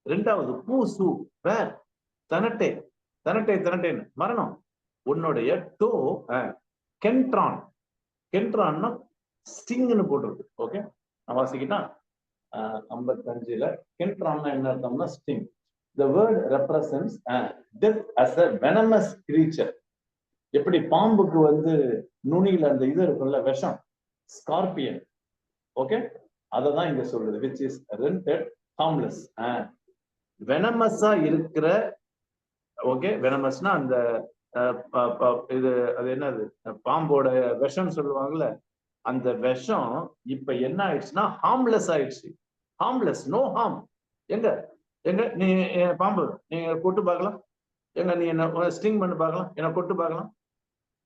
ரெண்டாவது பூ சூ வேர், தனட்டே தனட்டே தனட்டேன்னு மரணம் உன்னுடைய டோ கென்ட்ரான், கென்ட்ரான்னா ஸ்டிங்னு போட்டிருக்கு. ஓகே, நான் வாசிக்கிட்டா 55ல கென்ட்ரான்னா என்ன அர்த்தம்னா sting. The word represents death as a venomous creature. எப்படி பாம்புக்கு நுனியில அந்த இது இருக்குல்ல, விஷம், ஸ்கார்பியன். ஓகே, அததான் இங்க சொல்றது, which is rendered harmless. வெனமஸா இருக்கிற, ஓகே, வெனமஸ்னா அந்த இது அது என்னது, பாம்போட விஷம் சொல்லுவாங்கல்ல, அந்த விஷம் இப்ப என்ன ஆயிடுச்சுன்னா ஹார்ம்லெஸ் ஆயிடுச்சு. Harmless, no harm. எங்க எங்க நீ பாம்பு நீங்க கொட்டு பார்க்கலாம், எங்க நீ என்ன ஸ்டிங் பண்ணி பார்க்கலாம், என்ன கொட்டு பார்க்கலாம்.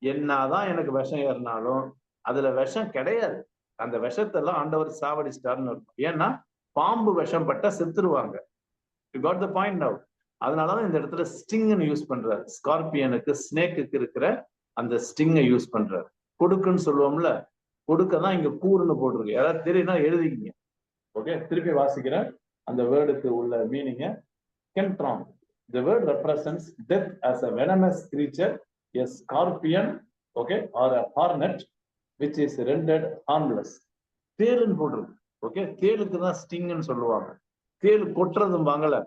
என்னதான் எனக்கு விஷம் ஏறினாலும் அதுல விஷம் கிடையாது. அந்த விஷத்தெல்லாம் ஆண்டவர் சாவடிச்சிட்டாருன்னு இருக்கும். ஏன்னா பாம்பு விஷம் பட்டா செத்துருவாங்க. You got the point now. அதனாலதான் இந்த இடத்துல ஸ்டிங்னு யூஸ் பண்றாரு. ஸ்கார்பியனுக்கு, ஸ்னேக்குக்கு இருக்கிற அந்த ஸ்டிங்கை யூஸ் பண்றாரு. கொடுக்குன்னு சொல்லுவோம்ல, கொடுக்கதான் இங்க கூறுன்னு போட்டிருக்கு. யாராவது தெரியும்னா எழுதிக்கிங்க. ஓகே, திருப்பி வாசிக்கிறேன் அந்த வேர்டுக்கு உள்ள மீனிங்க. கென்ட்ரான், the word represents death as a venomous creature, a scorpion, okay, or a hornet which is rendered harmless. தேலுன்னு போட்டிருக்கு. ஓகே, தேலுக்கு தான் ஸ்டிங்னு சொல்லுவாங்க. தேல் கொட்டுறதும் வாங்கல,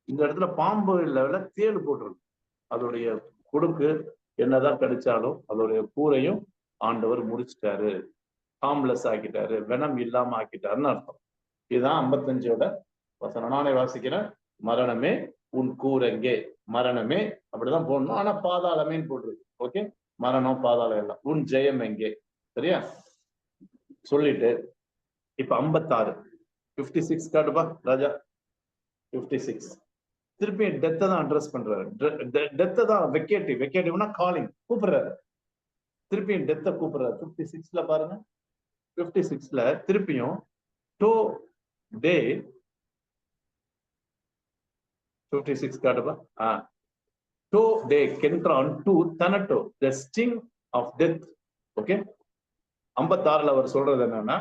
இந்த இடத்துல பாம்பு இல்ல, தேல் போட்டிருக்கு. அதோடைய கொடுக்கு என்னதான் கடிச்சாலும் அதோடைய கூரையும் ஆண்டவர் முடிச்சிட்டாரு, ஹார்ம்லெஸ் ஆக்கிட்டாரு, வெனம் இல்லாம ஆக்கிட்டாருன்னு அர்த்தம். இதுதான் 55ஓட வசனம். நானே வாசிக்கிறேன். மரணமே உன் கூரெங்கே, மரணமே அப்படிதான் போடணும், ஆனா பாதாளமேன்னு போட்டிருக்கு. ஓகே, மரணம் பாதாளம் எல்லாம், உன் ஜெயம் எங்கே. சரியா? சொல்லிட்டு இப்ப 56 56 காட்டுப்பா ராஜா. 56 திருப்பி டெத்தை தான் அட்ரஸ் பண்றாரு. டெத்தை தான் வெக்கேட்டிவ்னா காலிங், கூப்பிடுறாரு. திருப்பி டெத்தை கூப்பிடுறாரு. 56ல பாருங்க. 56ல திருப்பியும் டோ டே 56 காட்டுப்பா. டோ டே கென்ட்ரான் டு தனட்டோ the sting of death. Okay, 56ல அவர் சொல்றது என்னன்னா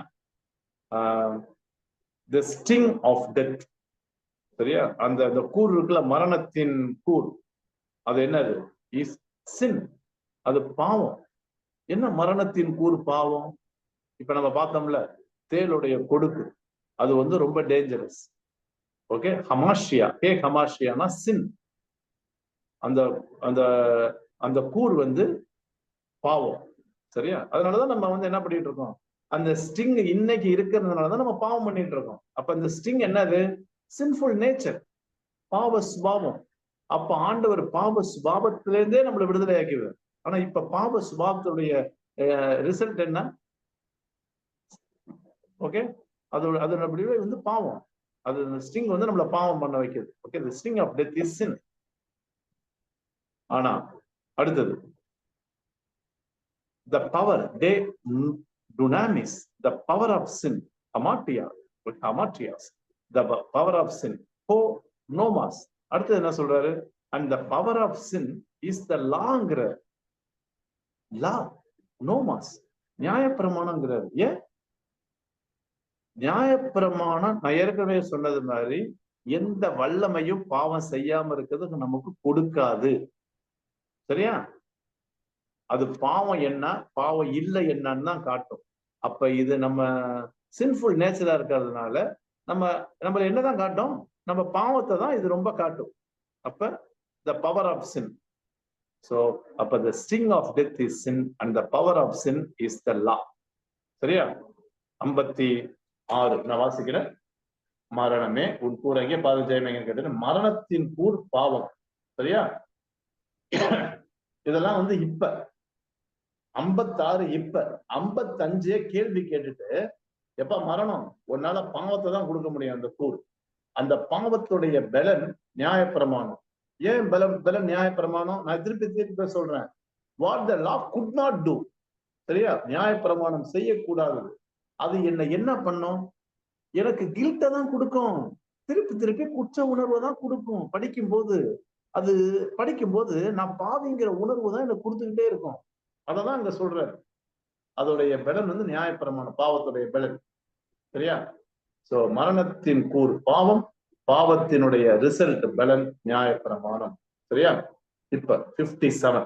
த ஸ்டிங் ஆஃப் டெத். சரியா? அந்த கூர் இருக்குல்ல, மரணத்தின் கூர், அது என்னது? Is sin. அது பாவம். என்ன மரணத்தின் கூர்? பாவம். இப்ப நம்ம பார்த்தோம்ல, தேளுடைய கொடுக்கு, அது வந்து ரொம்ப டேஞ்சரஸ். ஓகே, ஹமாஷியா, ஹமாஷியானா சின். அந்த அந்த அந்த கூர் வந்து பாவம். சரியா? அதனாலதான் நம்ம வந்து என்ன பண்ணிட்டு இருக்கோம், அந்த ஸ்டிங் இன்னைக்கு இருக்கிறதுனாலதான் நம்ம பாவம் பண்ணிட்டு இருக்கோம். அப்ப அந்த ஸ்டிங் என்னது? சின்ஃபுல் நேச்சர், பாவ சுபாவம். அப்ப ஆண்டவர் பாவ சுபாவத்திலிருந்தே நம்மளை விடுதலை ஆக்கிடுவார். ஆனா இப்ப பாவ சுபாவத்துடைய ரிசல்ட் என்ன? ஓகே, அதோட விடுதலை வந்து பாவம். அது ஸ்டிங் வந்து நம்மள பாவம் பண்ண வைக்குது. Okay, the sting of death is sin. ஆனா அடுத்தது the power de dunamis, the power of sin, hamartias, the power of sin, ho nomas. அடுத்தது என்ன சொல்றாரு? and the power of sin is the lawங்கிற law, nomas, நியாயப்பிரமாணங்கிறாரு. ஏன் நியாயப்பிரமாணம்? நான் ஏற்கனவே சொன்னது மாதிரி எந்த வல்லமையும் பாவம் செய்யாம இருக்கிறது நமக்கு கொடுக்காது. சரியா? அது பாவம் என்ன, பாவம் இல்லை என்னன்னு தான் காட்டும். அப்ப இது நம்ம சின்ஃபுல் நேச்சரா இருக்கிறதுனால நம்ம என்னதான் காட்டும்? நம்ம பாவத்தை தான் இது ரொம்ப காட்டும். அப்ப the power of sin. So அப்ப the sting of death is sin and the power of sin is the law. சரியா? 56 நான் வாசிக்கிறேன். மரணமே உன் கூறங்கே பாத ஜெயமேங்க கேட்டு, மரணத்தின் கூர் பாவம். சரியா? இதெல்லாம் வந்து இப்ப 56. இப்ப 55 கேள்வி கேட்டுட்டு, எப்ப மரணம்? உன்னால பாவத்தை தான் கொடுக்க முடியும். அந்த கூர், அந்த பாவத்துடைய பலன் நியாயப்பிரமாணம். ஏன் பலன் நியாயப்பிரமாணம்? நான் திருப்பி சொல்றேன். What the law could not do. சரியா? நியாயப்பிரமாணம் செய்யக்கூடாது. அது என்ன பண்ணும்? எனக்கு கில்ட்டை தான் கொடுக்கும். திருப்பி குற்ற உணர்வை தான் கொடுக்கும். படிக்கும்போது நான் பாவிங்கிற உணர்வு தான் எனக்கு கொடுத்துக்கிட்டே இருக்கும். அததான் இங்க சொல்றாரு. அதோடைய பலன் வந்து நியாயப்பிரமாணம், பாவத்துடைய பலன். சரியா? சோ மரணத்தின் கூர் பாவம், பாவத்தினுடைய ரிசல்ட் பலன் நியாயப்பிரமாணம். சரியா? இப்ப 57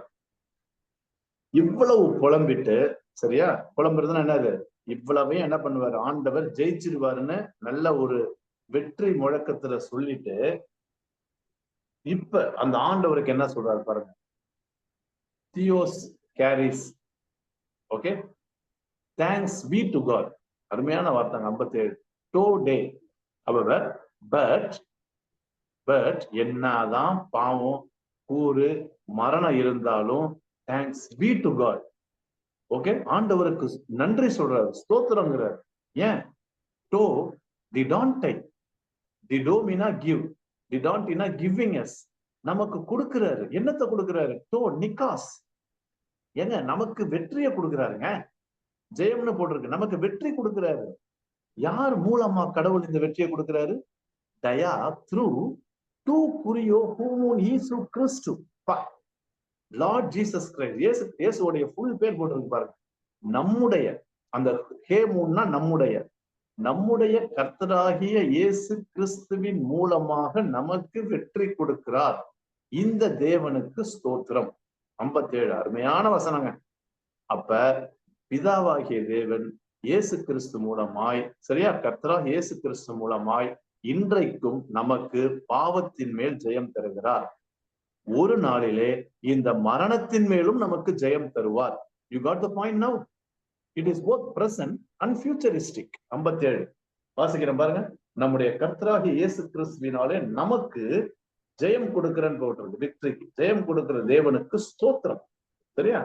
இவ்வளவு புலம்பிட்டு, சரியா? புலம்புறதுன்னா என்னது? இவ்வளவையும் என்ன பண்ணுவாரு? ஆண்டவர் ஜெயிச்சிருவாருன்னு நல்ல ஒரு வெற்றி முழக்கத்துல சொல்லிட்டு, இப்ப அந்த ஆண்டவருக்கு என்ன சொல்றாரு பாருங்க. தியோஸ் கேரிஸ். Okay, thanks be to God. அருமையான வார்த்தைங்க. 57 டோ டே. அவர் பட் என்னதான் பாவம், கூறு, மரணம் இருந்தாலும் thanks be to God. Okay, ஆண்டவருக்கு நன்றி சொல்றாரு, ஸ்தோத்திரங்கிறார். ஏன்? டோ டிடான்டை, டிடோமினா கிவ், டிடான்டினா கிவிங் எஸ், நமக்கு கொடுக்கிறாரு. என்னத்தை கொடுக்கிறாரு? டோ நிகாஸ். ஏங்க, நமக்கு வெற்றியை கொடுக்கிறாருங்க. ஜெயம்னு போட்டிருக்கு, நமக்கு வெற்றி கொடுக்கிறாரு. யார் மூலமா கடவுள் இந்த வெற்றியை கொடுக்கிறாரு? தயா த்ரூ டூ குரியோ ஹூமூன் ஈசு கிறிஸ்து, லார்ட் ஜீசஸ் கிரைஸ்ட். இயேசுவோடைய ஃபுல் பேர் போட்டிருக்கு பாருங்க. நம்முடைய, அந்த ஹேமூன்னா நம்முடைய கர்த்தராகிய இயேசு கிறிஸ்துவின் மூலமாக நமக்கு வெற்றி கொடுக்கிறார். இந்த தேவனுக்கு ஸ்தோத்திரம். 57 அருமையான வசனங்க. அப்ப பிதாவாகிய தேவன் இயேசு கிறிஸ்து மூலமாய், சரியா, கர்த்தராகிய இயேசு கிறிஸ்து மூலமாய் இன்றைக்கும் நமக்கு பாவத்தின் மேல் ஜெயம் தருகிறார். ஒரு நாளிலே இந்த மரணத்தின் மேலும் நமக்கு ஜெயம் தருவார். You got the point now. It is both present and futuristic. 57 வாசிக்கிறேன் பாருங்க. நம்முடைய கர்த்தராகிய இயேசு கிறிஸ்துவினாலே நமக்கு ஜெயம் கொடுக்கிறன்னு போட்டிருக்கு. விக்டரிக்கு ஜெயம் கொடுக்கிற தேவனுக்கு ஸ்தோத்திரம். சரியா?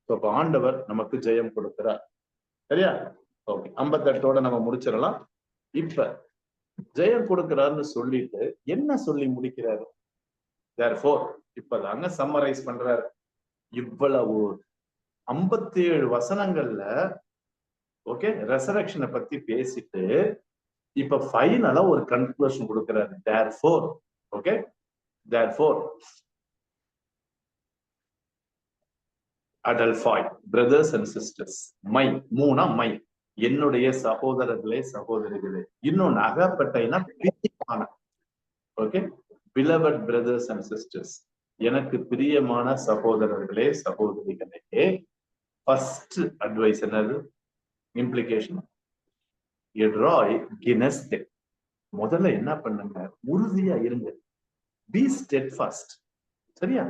அப்ப ஆண்டவர் நமக்கு ஜெயம் கொடுக்கிறார். சரியா? ஓகே, 58ஓட நம்ம முடிச்சிடலாம். இப்ப ஜெயம் கொடுக்கிறாருன்னு சொல்லிட்டு என்ன சொல்லி முடிக்கிறாரு? therefore இப்பதாங்க சம்மரைஸ் பண்றாரு. இவ்வளவு 57 வசனங்கள்ல ஓகே ரெசரக்ஷனை பத்தி பேசிட்டு இப்ப ஃபைனலா ஒரு கன்க்ளூஷன் கொடுக்கிறாரு. therefore okay therefore Adelphoi, brothers and sisters, my மூணா மை என்னுடைய சகோதரர்களே சகோதரிகளே, இன்னொன்னு அகப்பட்டைனா பிரியமான okay beloved brothers and sisters, எனக்கு பிரியமான சகோதரர்களே சகோதரிகளே. ஃபர்ஸ்ட் அட்வைஸ் என்னது? இம்ப்ளிகேஷன் எட்ராய் கினஸ்தே, முதல்ல என்ன பண்ணுங்க? உறுதியா இருங்க. Be steadfast. சரியா?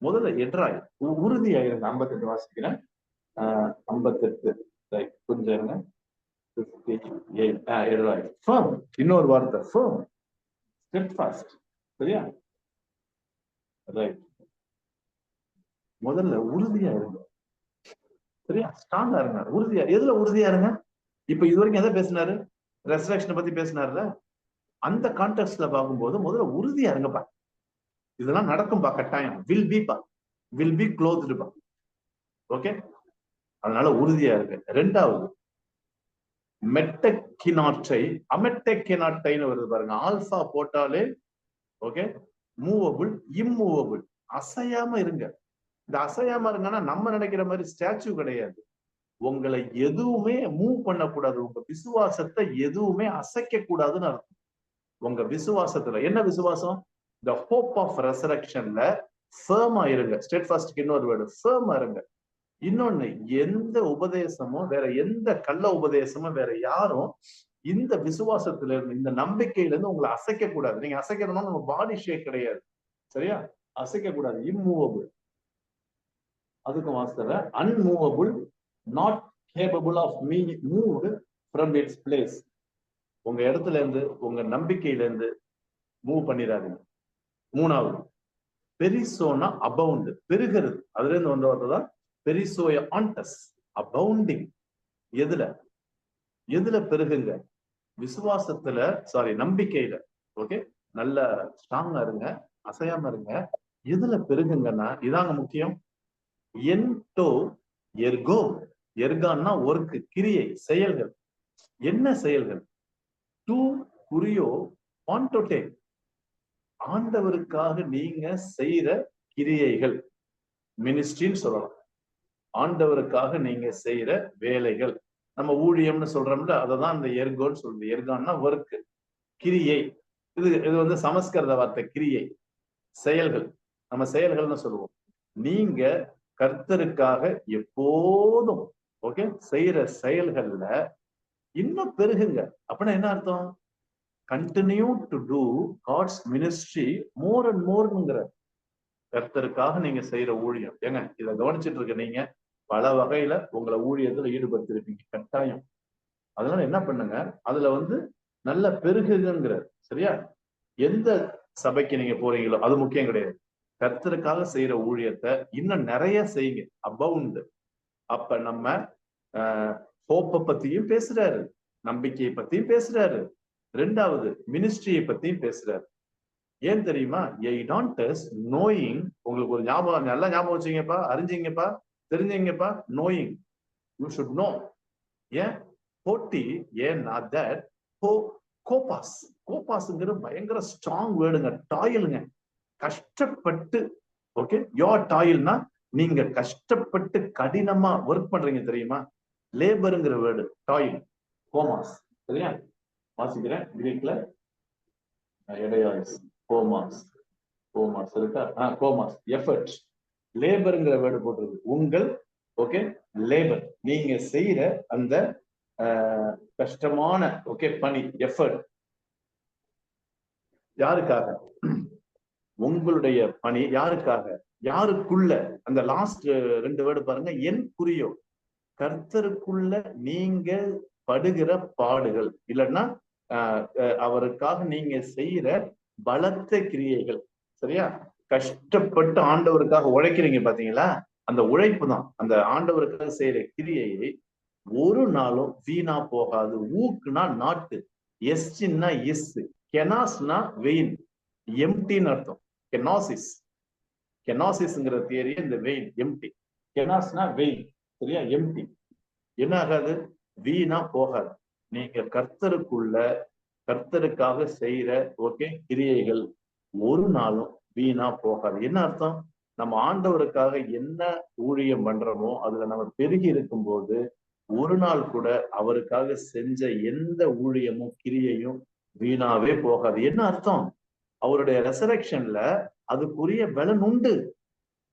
முதல்ல எட்ராய் உறுதியா இருங்க. 58 வாசிக்கிறேன். 58 கொஞ்சம் இருங்க. 58 எட்ராய் ஃபர்ம். இன்னொரு வார்த்தை ஃபர்ம், ஸ்டெட்ஃபாஸ்ட். சரியா? ரைட். முதல்ல உறுதியா இருங்க. சரியா? ஸ்ட்ராங்கா இருங்க. உறுதியா. எதுல உறுதியா இருங்க? இப்ப இது வரைக்கும் எதை பேசினாரு? ரெசரக்ஷனை பத்தி பேசினார்ல. அந்த கான்டெக்ட்ல பார்க்கும்போது முதல்ல உறுதியா இருங்கப்பா. இதெல்லாம் நடக்கும்பா, கட்டாயம். Will be க்ளோத்டுபா. ஓகே, அதனால உறுதியா இருக்கு. ரெண்டாவது மெட்டக்கினாட்டை அமெட்டக்கினாட்டைன்னு வருது பாருங்க. ஆல்பா போட்டாலே ஓகே மூவபிள் இம்மூவபிள். அசையாம இருங்க. இந்த அசையாம இருங்கன்னா நம்ம நினைக்கிற மாதிரி ஸ்டாச்சு கிடையாது. உங்களை எதுவுமே மூவ் பண்ணக்கூடாது. உங்க விசுவாசத்தை எதுவுமே அசைக்க கூடாதுன்னு அர்த்தம். உங்க விசுவாசத்துல என்ன விசுவாசம்? the hope of resurrectionல ஃபர்மா இருங்க. ஸ்டெட்ஃபாஸ்ட்க்கு இன்னொரு வேர்டு ஃபர்மா இருங்க. இன்னொன்னு, எந்த உபதேசமும் வேற எந்த கள்ள உபதேசமும் வேற யாரும் இந்த விசுவாசத்துல இருந்து இந்த நம்பிக்கையில இருந்து உங்களை அசைக்க கூடாது. நீங்க அசைக்கணும்னா நம்ம பாடி ஷேக் கிடையாது. சரியா? அசைக்க கூடாது. இம்மூவபிள். அதுக்கு வாஸ்தவ unmovable, not capable of moved from its place. உங்க இடத்துல இருந்து உங்க நம்பிக்கையில இருந்து மூவ் பண்ணிடாதீங்க. மூணாவது பெரிசோனா அபவுண்ட், பெருகிறது. அதுல இருந்து வந்த வார்த்தை தான் பெரிசோய ஆண்டஸ், அபவுண்டிங். எதுல பெருகுங்க? விசுவாசத்துல, சாரி நம்பிக்கையில. ஓகே, நல்ல ஸ்ட்ராங்கா இருங்க, அசையாம இருங்க. எதுல பெருகுங்கன்னா இதாங்க முக்கியம். Endo Ergo. எர்கான்னா ஒர்க், கிரியை, செயல்கள். என்ன செயல்கள்? டு குரியோ பாண்டோட்டே, ஆண்டவருக்காக நீங்க செய்யற கிரியைகள், மினிஸ்ட்ரின்னு சொல்லலாம். ஆண்டவருக்காக நீங்க செய்யற வேலைகள், நம்ம ஊழியம்னு சொல்றோம்ல, அததான் இந்த எர்கோன்னு சொல்லுது. எர்கான்னா ஒர்க், கிரியை. இது வந்து சமஸ்கிருத வார்த்தை கிரியை, செயல்கள். நம்ம செயல்கள்னு சொல்லுவோம். நீங்க கர்த்தருக்காக எப்போதும் ஓகே செய்யற செயல்கள்ல இன்னும் பெருகுங்க. அப்படின்னா என்ன அர்த்தம்? Continue to do God's ministry more and மோர்ங்கிற. கர்த்தருக்காக நீங்க செய்யற ஊழியம். ஏங்க இதை கவனிச்சுட்டு இருக்க நீங்க பல வகையில உங்களை ஊழியத்துல ஈடுபடுத்திருப்பீங்க, கட்டாயம். அதனால என்ன பண்ணுங்க, அதுல வந்து நல்ல பெருகுங்கிற. சரியா? எந்த சபைக்கு நீங்க போறீங்களோ அது முக்கியம் கிடையாது. கர்த்தருக்காக செய்யற ஊழியத்தை இன்னும் நிறைய செய்யுங்க, அபவுண்ட். அப்ப நம்ம ஹோப்பை பத்தியும் பேசுறாரு, நம்பிக்கையை பத்தியும் பேசுறாரு, ரெண்டாவது மினிஸ்ட்ரியை பத்தியும் பேசுறாரு. ஏன் தெரியுமா? எய்டான்டஸ் நோயிங். உங்களுக்கு ஒரு ஞாபகம், நல்லா ஞாபகம் வச்சுங்கப்பா, அறிஞ்சிங்கப்பா, தெரிஞ்சுங்கப்பா. Knowing, you should know. ஏன் போட்டி? ஏன்னா தட் கோபாஸ். கோபாஸ்ங்கிறது பயங்கர ஸ்ட்ராங் வேர்டுங்க. டாயிலுங்க, கஷ்டப்பட்டு. ஓகே, யோர் டாயில்னா நீங்க கஷ்டப்பட்டு கடினமா ஒர்க் பண்றீங்க தெரியுமா? லேபருங்கிற வேர்டு டாயில், கோமாஸ். சரியா? வாசிக்கிறேன் கிரீக்ல. கோமாஸ், கோமாஸ் இருக்கா? கோமாஸ் எஃபர்ட். லேபருங்கிற வேர்டு போட்டிருக்கு. உங்கள் ஓகே லேபர், நீங்க செய்யற அந்த கஷ்டமான ஓகே பணி, எஃபர்ட். யாருக்காக? உங்களுடைய பணி யாருக்காக? யாருக்குள்ள? அந்த லாஸ்ட் 2 வேர்டு பாருங்க. என் குறியோ, கர்த்தருக்குள்ள நீங்க படுகிற பாடுகள், இல்லைன்னா அவருக்காக நீங்க செய்யற பலத்த கிரியைகள். சரியா? கஷ்டப்பட்டு ஆண்டவருக்காக உழைக்கிறீங்க பாத்தீங்களா? அந்த உழைப்பு தான் அந்த ஆண்டவருக்காக செய்யற கிரியையை ஒரு நாளும் வீணா போகாது. ஊக்குனா நாட்டு, எஸ்னா இஸ், கெனாஸ்னா வெயின், எம்டின்னு அர்த்தம். கெனாசிஸ், கெனாசிஸ்ங்கிற தியரி இந்த வெயின் எம்டி. கெனாஸ்னா வெயின், சரியா? எம்டி. என்ன ஆகாது? வீணா போகாது. நீங்க கர்த்தருக்காக செய்யற கிரியைகள் ஒரு நாளும் வீணா போகாது. என்ன அர்த்தம்? நம்ம ஆண்டவருக்காக என்ன ஊழியம் பண்றோமோ அதுல நம்ம பெருகி இருக்கும் போது ஒரு நாள் கூட அவருக்காக செஞ்ச எந்த ஊழியமும் கிரியையும் வீணாவே போகாது. என்ன அர்த்தம்? அவருடைய ரெசரக்ஷன்ல அதுக்குரிய பலன் உண்டு.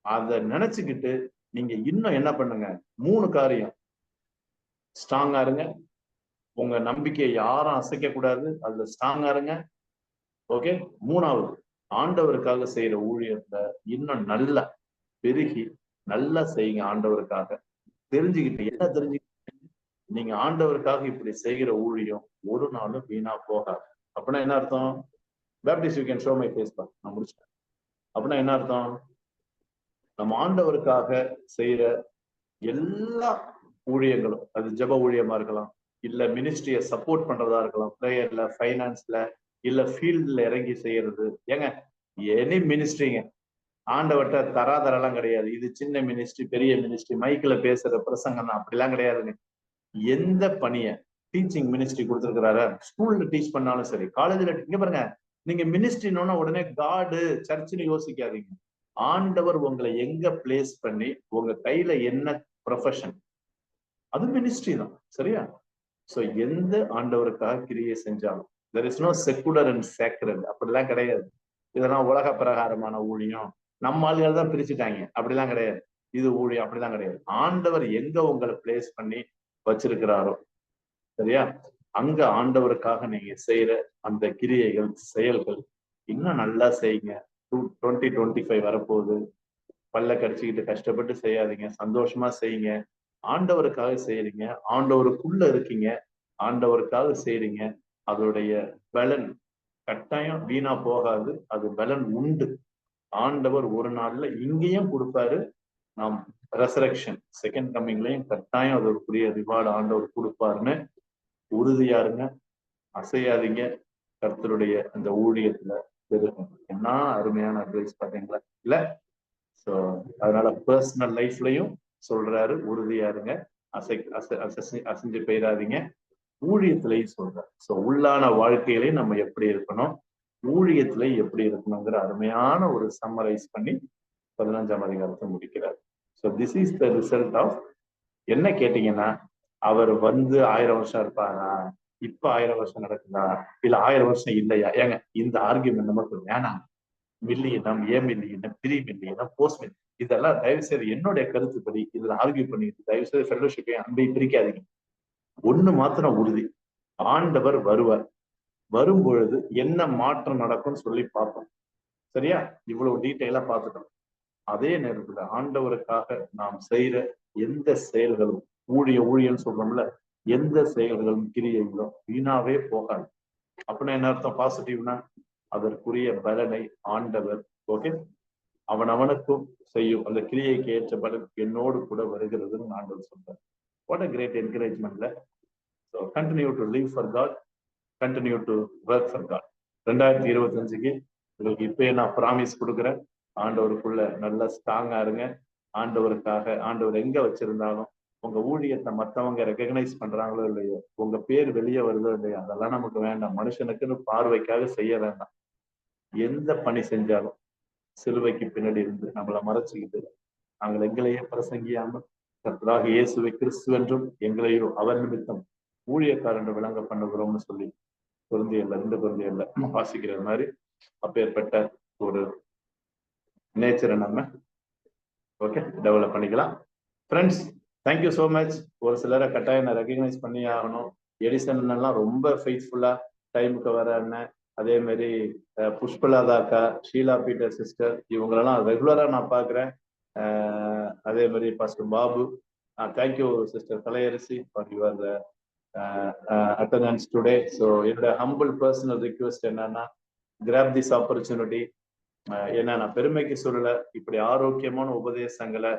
அத நினைச்சுக்கிட்டு நீங்க இன்னும் என்ன பண்ணுங்க? 3 காரியம். ஸ்ட்ராங்கா இருங்க. உங்க நம்பிக்கையை யாரும் அசைக்க கூடாது, அதுல ஸ்ட்ராங்கா இருங்க. ஓகே. 3வது, ஆண்டவருக்காக செய்யற ஊழியத்தை இன்னும் நல்லா பெருகி நல்லா செய்யுங்க. ஆண்டவருக்காக தெரிஞ்சுக்கிட்டு, என்ன தெரிஞ்சுக்கிட்டு, நீங்க ஆண்டவருக்காக இப்படி செய்கிற ஊழியம் ஒரு நாளும் வீணா போகாது. அப்படின்னா என்ன அர்த்தம்? Baptist you can show my face பா, நான் முடிச்சிட்டேன். அப்படின்னா என்ன அர்த்தம்? நம்ம ஆண்டவருக்காக செய்யற எல்லா ஊழியங்களும், அது ஜெப ஊழியமா இருக்கலாம், இல்ல மினிஸ்ட்ரியை சப்போர்ட் பண்றதா இருக்கலாம், ப்ரேயர்ல, ஃபைனான்ஸ்ல, இல்ல ஃபீல்ட்ல இறங்கி செய்யறது. ஏங்க, எனி மினிஸ்ட்ரிங்க, ஆண்டவர்கிட்ட தராதரெல்லாம் கிடையாது. இது சின்ன மினிஸ்ட்ரி, பெரிய மினிஸ்ட்ரி, மைக்ல பேசுற பிரசங்கம் தான், அப்படிலாம் கிடையாதுங்க. எந்த பணிய டீச்சிங் மினிஸ்ட்ரி கொடுத்துருக்கிறாரு, ஸ்கூல்ல டீச் பண்ணாலும் சரி, காலேஜ்ல, இங்க பாருங்க, நீங்க மினிஸ்ட்ரினோன்னா உடனே காடு சர்ச்சுன்னு யோசிக்காதீங்க. ஆண்டவர் உங்களை எங்க பிளேஸ் பண்ணி உங்க கையில என்ன ப்ரொஃபஷன், அது மினிஸ்ட்ரி தான், சரியா? சோ எந்த ஆண்டவருக்காக கிரியை செஞ்சாலும் there is no secular and sacred, அப்படிலாம் கிடையாது. இதெல்லாம் உலக பிரகாரமான ஊழியம், நம்ம ஆளுகள் தான் பிரிச்சுட்டாங்க, அப்படிலாம் கிடையாது. இது ஊழியம், அப்படிலாம் கிடையாது. ஆண்டவர் எங்க உங்களை பிளேஸ் பண்ணி வச்சிருக்கிறாரோ, சரியா, அங்க ஆண்டவருக்காக நீங்க செய்யற அந்த கிரியைகள், செயல்கள் இன்னும் நல்லா செய்யுங்க. 2025 வரப்போகுது. பல்ல கடிச்சுக்கிட்டு கஷ்டப்பட்டு செய்யாதீங்க, சந்தோஷமா செய்யுங்க. ஆண்டவருக்காக செய்யறீங்க, ஆண்டவருக்குள்ள இருக்கீங்க, ஆண்டவருக்காக செய்யறீங்க. அதோடைய பலன் கட்டாயம் வீணா போகாது, அது பலன் உண்டு. ஆண்டவர் ஒரு நாள்ல இங்கேயும் கொடுப்பாரு, நாம் ரெசரக்ஷன் செகண்ட் கம்மிங்லயும் கட்டாயம் அதற்குரிய ரிவார்டு ஆண்டவர் கொடுப்பாருன்னு உறுதியா இருங்க. அசையாதீங்க. கர்த்தருடைய அந்த ஊழியத்துல பெருகும். என்ன அருமையான அட்வைஸ் பாத்தீங்களா இல்ல? சோ அதனால பர்சனல் லைஃப்லயும் சொல்றாரு, உறுதியா இருங்க, அசைஞ்சு போயிடாதீங்க. ஊழியத்திலையும் சொல்றாரு. சோ உள்ளான வாழ்க்கையிலையும் நம்ம எப்படி இருக்கணும், ஊழியத்திலே எப்படி இருக்கணுங்கிற அருமையான ஒரு சம்மரைஸ் பண்ணி 15ஆம் அதிகாரத்தை முடிக்கிறார். So this is the result of, என்ன கேட்டீங்கன்னா, அவர் 1000 வருஷம் இருப்பாரா, இப்ப 1000 வருஷம் நடக்குதா, இல்ல 1000 வருஷம் இல்லையா? ஏங்க, இந்த ஆர்கியூமெண்ட் நமக்கு வேணாம். மில்லியனம், மில்லியனம், மில்லியனம், போஸ்ட் மில்லியன், இதெல்லாம் தயவு செய்து என்னுடைய கருத்துப்படி இதுல ஆர்கியூ பண்ணிட்டு தயவு செய்து ஃபெல்லோஷிப்பை அன்பை பிரிக்காதீங்க. ஒண்ணு மாத்திரம் உறுதி, ஆண்டவர் வருவார். வரும் பொழுது என்ன மாற்றம் நடக்கும்னு சொல்லி பார்ப்போம், சரியா? இவ்வளவு டீட்டெயிலா பார்த்துட்டோம். அதே நேரத்துல ஆண்டவருக்காக நாம் செய்யற எந்த செயல்களும், ஊழியம் சொல்றோம்ல, எந்த செயல்களும் கிரியைகளும் வீணாவே போகாது. அப்படின்னா என்ன அர்த்தம்? பாசிட்டிவ்னா அதற்குரிய பலனை ஆண்டவர் அவனவனுக்கும் செய்யும், அந்த கிரியைக்கு ஏற்ற பலன் என்னோடு கூட வருகிறதுன்னு ஆண்டவர் சொல்றார். வாட் அ கிரேட் என்கரேஜ்மெண்ட்ல. So continue to live for God, continue to work for God. 2025க்கு உங்களுக்கு இப்பயே நான் ப்ராமிஸ் கொடுக்குறேன், ஆண்டவருக்குள்ள நல்லா ஸ்ட்ராங்கா இருங்க. ஆண்டவருக்காக, ஆண்டவர் எங்க வச்சிருந்தாலும் உங்க ஊழியத்தை மற்றவங்க ரெகக்னைஸ் பண்றாங்களோ இல்லையோ, உங்க பேர் வெளியே வருதோ இல்லையோ, அதெல்லாம் நமக்கு வேண்டாம். மனுஷனுக்குன்னு பார்வைக்காக செய்ய வேண்டாம். எந்த பணி செஞ்சாலும் சிலுவைக்கு பின்னாடி இருந்து நம்மளை மறைச்சுக்கிட்டு, நாங்கள் எங்களையே பிரசங்கியாமல் கர்த்தராகிய இயேசுவை கிறிஸ்து என்றும் எங்களையும் அவர் நிமித்தம் ஊழியக்காரர் என்று விளங்க பண்ணுகிறோம்னு சொல்லி பொருந்தியல்ல 2 பொருந்தியல்ல வாசிக்கிற மாதிரி அப்பேற்பட்ட ஒரு நேச்சரை நம்ம டெவலப் பண்ணிக்கலாம். Friends, thank you so much. ஒரு சிலரை கட்டாயம் நான் ரெகக்னைஸ் பண்ணி ஆகணும். எடிசன் எல்லாம் ரொம்ப ஃபெய்த்ஃபுல்லா டைமுக்கு வர அண்ணன், அதே மாதிரி புஷ்பலாதாக்கா, ஷீலா பீட்டர் சிஸ்டர், இவங்களெல்லாம் ரெகுலரா நான் பார்க்குறேன். அதே மாதிரி pastor Babu, thank you sister Kalaiyarasi for your attendance today. So என்னோட ஹம்பிள் பர்சனல் ரிக்வெஸ்ட் என்னன்னா, கிராப் திஸ் ஆப்பர்ச்சுனிட்டி. ஏன்னா நான் பெருமைக்கு சொல்லல, இப்படி ஆரோக்கியமான உபதேசங்களை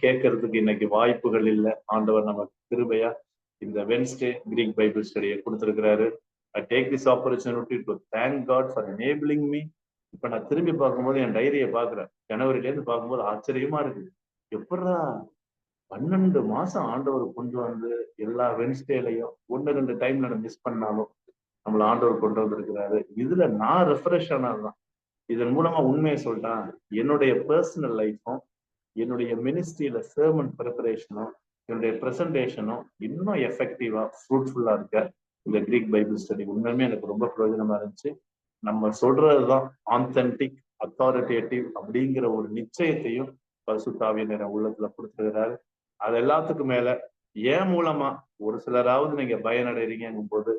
கேட்கறதுக்கு இன்னைக்கு வாய்ப்புகள் இல்லை. ஆண்டவர் நமக்கு கிருபையா இந்த வென்ஸ்டே கிரீக் பைபிள் ஸ்டடியை கொடுத்துருக்கிறாரு. I take this opportunity to thank God for enabling me. இப்ப நான் திரும்பி பார்க்கும்போது என் டைரியை பார்க்குறேன். ஜனவரிலேருந்து பார்க்கும்போது ஆச்சரியமா இருக்கு. எப்படா 12 மாசம் ஆண்டவர் கொண்டு வந்து எல்லா வென்ஸ்டேலையும் 1-2 டைம்ல நான் மிஸ் பண்ணாலும் நம்மள ஆண்டவர் கொண்டு வந்திருக்கிறாரு. இதுல நான் ரெஃப்ரெஷ் ஆனதுதான். இதன் மூலமா உண்மையை சொல்லிட்டான், என்னுடைய பர்சனல் லைஃப்பும் என்னுடைய மினிஸ்ட்ரியில சர்மன் ப்ரிப்பரேஷனும் என்னுடைய ப்ரெசன்டேஷனும் இன்னும் எஃபெக்டிவா ஃப்ரூட்ஃபுல்லா இருக்க இந்த கிரீக் பைபிள் ஸ்டடி உண்மையுமே எனக்கு ரொம்ப பிரயோஜனமா இருந்துச்சு. நம்ம சொல்றதுதான் ஆத்தென்டிக், அத்தாரிட்டேட்டிவ் அப்படிங்கிற ஒரு நிச்சயத்தையும் பரிசுத்த ஆவியானவர் உள்ளத்துல கொடுத்துருக்கிறாரு. அது எல்லாத்துக்கும் மேல ஏன் மூலமா ஒரு சிலராவது நீங்க பயனடைறீங்கும் போது